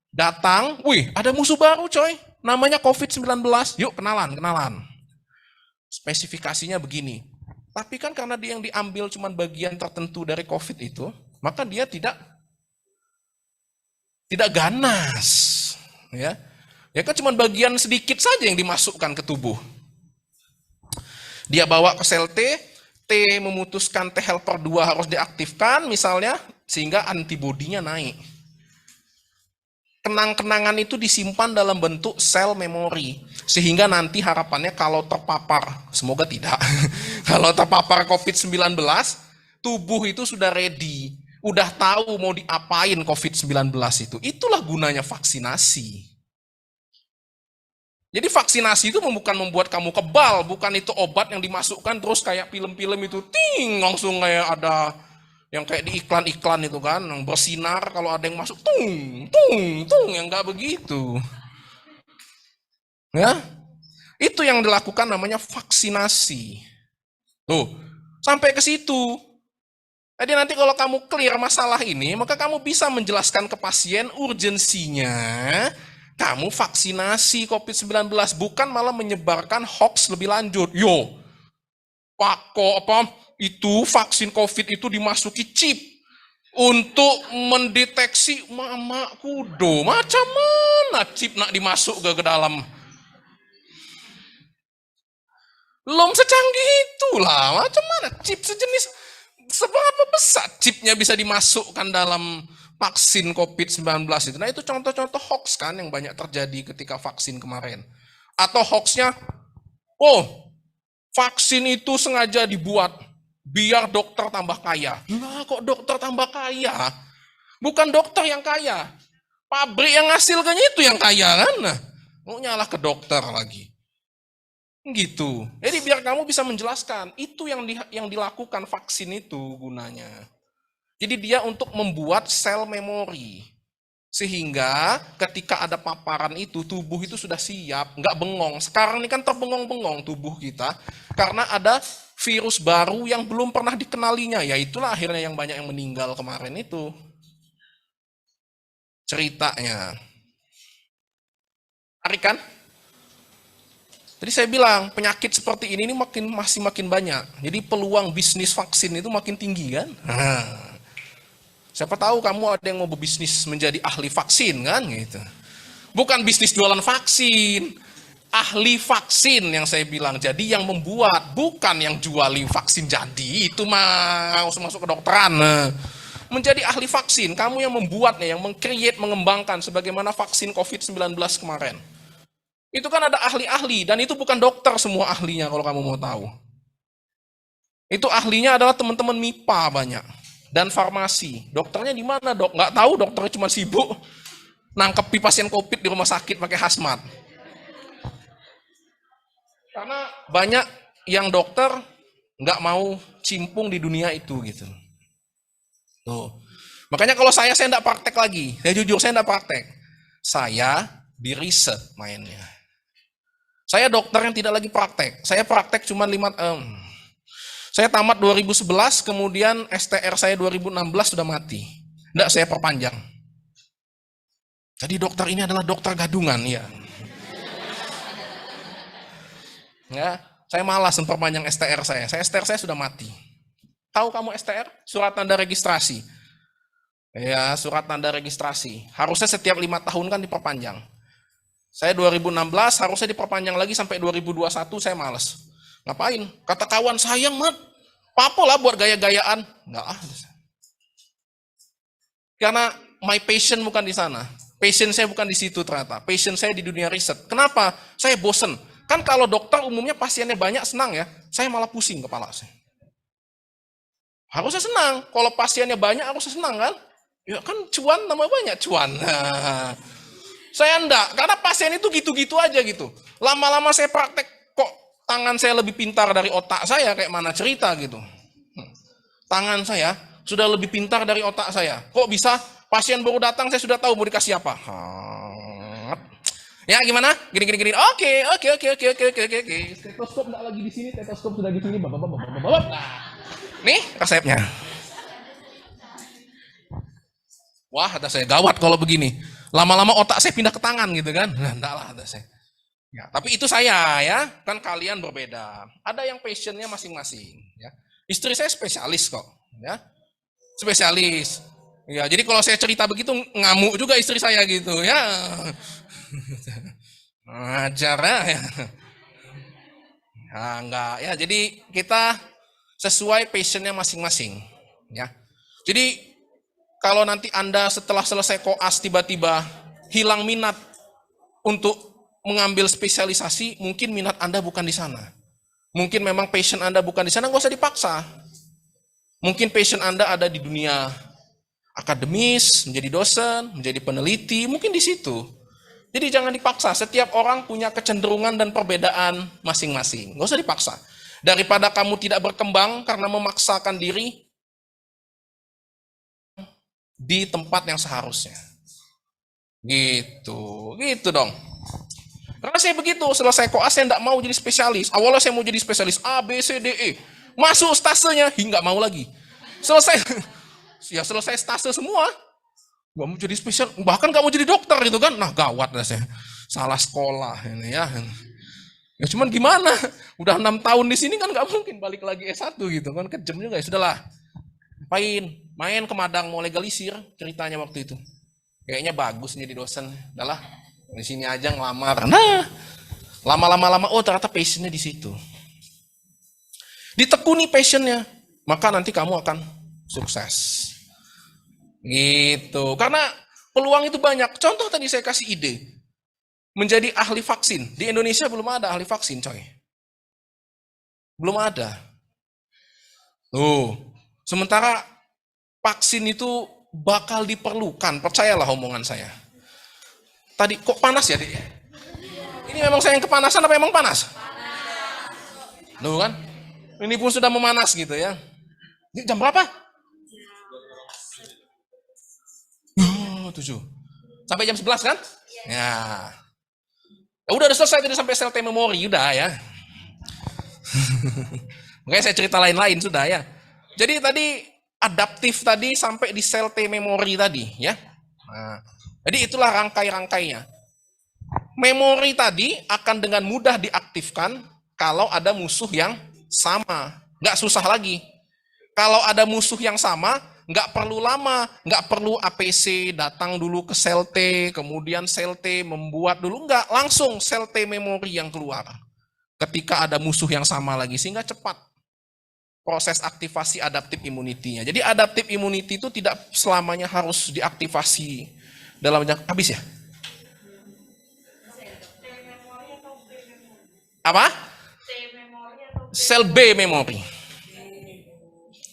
datang, wih ada musuh baru coy, namanya COVID-19, yuk kenalan. Spesifikasinya begini. Tapi kan karena dia yang diambil cuma bagian tertentu dari COVID itu, maka dia tidak ganas. Ya kan cuma bagian sedikit saja yang dimasukkan ke tubuh. Dia bawa ke sel T memutuskan T helper 2 harus diaktifkan misalnya, sehingga antibodinya naik. Kenang-kenangan itu disimpan dalam bentuk sel memori, sehingga nanti harapannya kalau terpapar, semoga tidak, kalau terpapar COVID-19, tubuh itu sudah ready, udah tahu mau diapain COVID-19 itu. Itulah gunanya vaksinasi. Jadi vaksinasi itu bukan membuat kamu kebal, bukan itu obat yang dimasukkan terus kayak film-film itu, ting, langsung kayak ada yang kayak di iklan-iklan itu kan, yang bersinar kalau ada yang masuk, tung, yang nggak begitu. Ya, itu yang dilakukan namanya vaksinasi. Tuh, sampai ke situ. Jadi nanti kalau kamu clear masalah ini, maka kamu bisa menjelaskan ke pasien urgensinya, kamu vaksinasi COVID-19, bukan malah menyebarkan hoax lebih lanjut. Pak, itu vaksin COVID itu dimasuki chip untuk mendeteksi mama kudo. Macam mana chip nak dimasuk ke dalam? Belum secanggih itulah. Macam mana chip sejenis, seberapa besar chipnya bisa dimasukkan dalam vaksin COVID-19 itu. Nah itu contoh-contoh hoax kan yang banyak terjadi ketika vaksin kemarin. Atau hoaxnya, vaksin itu sengaja dibuat biar dokter tambah kaya. Nah, kok dokter tambah kaya? Bukan dokter yang kaya. Pabrik yang ngasilkannya itu yang kaya kan? Nah, mau nyalah ke dokter lagi. Gitu. Jadi biar kamu bisa menjelaskan, itu yang dilakukan vaksin itu gunanya. Jadi dia untuk membuat sel memori. Sehingga ketika ada paparan itu, tubuh itu sudah siap, nggak bengong. Sekarang ini kan terbengong-bengong tubuh kita, karena ada virus baru yang belum pernah dikenalinya. Ya itulah akhirnya yang banyak yang meninggal kemarin itu. Ceritanya. Menarik kan? Jadi saya bilang, penyakit seperti ini masih makin banyak. Jadi peluang bisnis vaksin itu makin tinggi kan? Siapa tahu kamu ada yang mau berbisnis menjadi ahli vaksin kan gitu. Bukan bisnis jualan vaksin, ahli vaksin yang saya bilang. Jadi yang membuat, bukan yang juali vaksin jadi. Itu mah masuk ke dokteran. Menjadi ahli vaksin, kamu yang membuatnya, yang meng-create, mengembangkan sebagaimana vaksin COVID-19 kemarin. Itu kan ada ahli-ahli, dan itu bukan dokter semua ahlinya kalau kamu mau tahu. Itu ahlinya adalah teman-teman MIPA banyak. Dan farmasi. Dokternya di mana, Dok? Nggak tahu, dokternya cuma sibuk nangkepi pasien COVID di rumah sakit pakai hazmat. Karena banyak yang dokter nggak mau cimpung di dunia itu gitu. Tuh. Makanya kalau saya nggak praktek lagi. Saya jujur, saya nggak praktek. Saya di riset mainnya. Saya dokter yang tidak lagi praktek. Saya praktek cuma 5 tahun. Saya tamat 2011, kemudian STR saya 2016 sudah mati. Tidak, saya perpanjang. Jadi dokter ini adalah dokter gadungan, ya. Ya, saya malas memperpanjang STR saya. STR saya sudah mati. Tahu kamu STR? Surat tanda registrasi. Ya, surat tanda registrasi. Harusnya setiap 5 tahun kan diperpanjang. Saya 2016 harusnya diperpanjang lagi sampai 2021, saya males. Ngapain? Kata kawan, sayang mat. Apa lah buat gaya-gayaan. Enggak ah. Karena my passion bukan di sana. Passion saya bukan di situ ternyata. Passion saya di dunia riset. Kenapa? Saya bosen. Kan kalau dokter umumnya pasiennya banyak senang ya. Saya malah pusing kepala saya. Harusnya senang. Kalau pasiennya banyak harusnya senang kan? Ya kan cuan nama banyak cuan. Nah, saya enggak. Karena pasien itu gitu-gitu aja gitu. Lama-lama saya praktek kok tangan saya lebih pintar dari otak saya. Kayak mana cerita gitu. Tangan saya sudah lebih pintar dari otak saya. Kok bisa? Pasien baru datang, saya sudah tahu mau dikasih apa. Ya gimana? Gini. Oke. Stetoskop enggak lagi di sini, stetoskop sudah di sini. Nih resepnya. Wah, ada saya gawat kalau begini. Lama-lama otak saya pindah ke tangan gitu kan. Nah, enggak lah ada saya. Ya, tapi itu saya ya, kan kalian berbeda. Ada yang passionnya masing-masing. Ya. Istri saya spesialis kok. Ya. Spesialis. Ya, jadi kalau saya cerita begitu ngamuk juga istri saya gitu ya. Ajar ya. Nah, enggak ya. Jadi kita sesuai passionnya masing-masing ya. Jadi kalau nanti Anda setelah selesai koas tiba-tiba hilang minat untuk mengambil spesialisasi, mungkin minat Anda bukan di sana. Mungkin memang passion Anda bukan di sana, nggak usah dipaksa. Mungkin passion Anda ada di dunia akademis, menjadi dosen, menjadi peneliti, mungkin di situ. Jadi jangan dipaksa, setiap orang punya kecenderungan dan perbedaan masing-masing. Nggak usah dipaksa. Daripada kamu tidak berkembang karena memaksakan diri di tempat yang seharusnya. Gitu dong. Karena saya begitu, selesai koas saya tidak mau jadi spesialis. Awalnya saya mau jadi spesialis A, B, C, D, E. Masuk stasenya, nggak mau lagi. Selesai stase semua. Gak mau jadi spesial, bahkan gak mau jadi dokter gitu kan. Nah gawat lah saya. Salah sekolah ini ya. Ya cuman gimana? Udah 6 tahun di sini kan gak mungkin balik lagi S1 gitu kan. Kejam juga ya. Sudahlah. Main ke Madang mau legalisir ceritanya waktu itu. Kayaknya bagus nih di dosen. Udahlah. Di sini aja ngelamar. Nah, lama-lama oh ternyata passionnya di situ. Ditekuni passionnya, maka nanti kamu akan sukses. Gitu. Karena peluang itu banyak. Contoh tadi saya kasih ide. Menjadi ahli vaksin. Di Indonesia belum ada ahli vaksin, coy. Belum ada. Sementara vaksin itu bakal diperlukan. Percayalah omongan saya. Tadi kok panas ya, Dik? Ini memang saya yang kepanasan apa emang panas? Tuh kan? Ini pun sudah memanas gitu ya. Ini jam berapa? 7. Sampai jam 11 kan? Ya. Udah selesai tadi sampai sel T memori udah ya. Makanya saya cerita lain-lain sudah ya. Jadi tadi adaptif tadi sampai di sel T memori tadi ya. Nah, jadi itulah rangkai-rangkainya. Memori tadi akan dengan mudah diaktifkan kalau ada musuh yang sama. Nggak susah lagi. Kalau ada musuh yang sama, nggak perlu lama, nggak perlu APC datang dulu ke sel T, kemudian sel T membuat dulu, nggak, langsung sel T memori yang keluar. Ketika ada musuh yang sama lagi, sehingga cepat proses aktivasi adaptive immunity-nya. Jadi adaptive immunity itu tidak selamanya harus diaktifasi dalam habis ya? Apa? Sel B memori.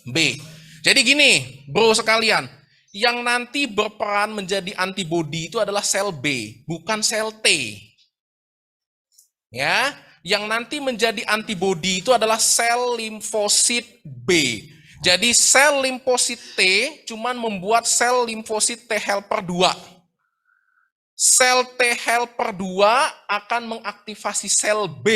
B. Jadi gini, bro sekalian, yang nanti berperan menjadi antibodi itu adalah sel B, bukan sel T. Ya, yang nanti menjadi antibodi itu adalah sel limfosit B. Jadi sel limfosit T cuman membuat sel limfosit T helper 2. Sel T helper 2 akan mengaktifasi sel B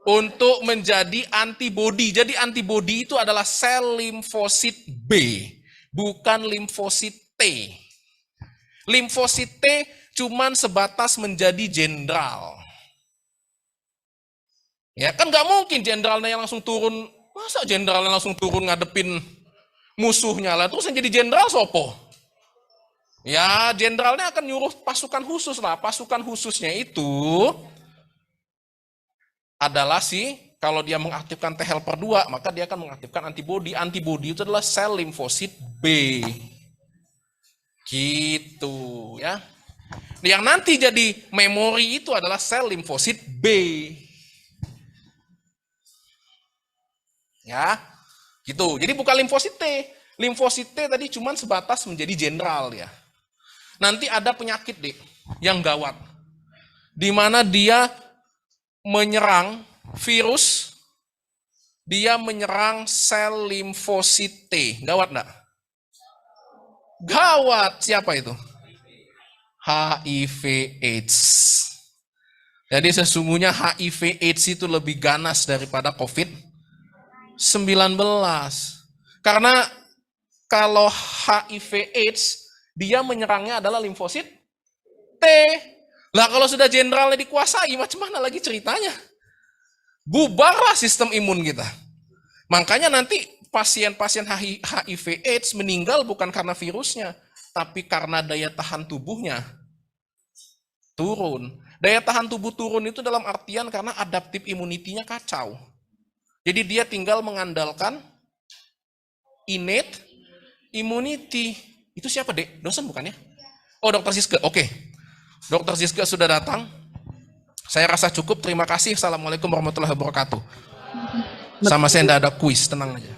untuk menjadi antibodi. Jadi antibodi itu adalah sel limfosit B, bukan limfosit T. Limfosit T cuman sebatas menjadi jenderal. Ya kan nggak mungkin jenderalnya yang langsung turun Masa jenderalnya langsung turun ngadepin musuhnya lah, terus yang jadi jenderal sopo? Ya, jenderalnya akan nyuruh pasukan khusus lah. Pasukan khususnya itu adalah kalau dia mengaktifkan T helper 2, maka dia akan mengaktifkan antibodi. Antibodi itu adalah sel limfosit B. Gitu ya. Yang nanti jadi memori itu adalah sel limfosit B. Ya, gitu. Jadi bukan limfosit T. Limfosit T tadi cuma sebatas menjadi jenderal ya. Nanti ada penyakit deh yang gawat, di mana dia menyerang virus, dia menyerang sel limfosit T. Gawat enggak? Gawat. Siapa itu? HIV AIDS. Jadi sesungguhnya HIV AIDS itu lebih ganas daripada COVID-19. Karena kalau HIV AIDS, dia menyerangnya adalah limfosit T. Lah kalau sudah jenderalnya dikuasai, macam mana lagi ceritanya? Bubarlah sistem imun kita. Makanya nanti pasien-pasien HIV AIDS meninggal bukan karena virusnya, tapi karena daya tahan tubuhnya turun. Daya tahan tubuh turun itu dalam artian karena adaptif imunitinya kacau. Jadi dia tinggal mengandalkan innate immunity. Itu siapa, Dek? Dosen bukannya? Oh, Dr. Siske. Oke. Dr. Siske sudah datang. Saya rasa cukup. Terima kasih. Assalamualaikum warahmatullahi wabarakatuh. Sama saya tidak ada kuis, tenang aja.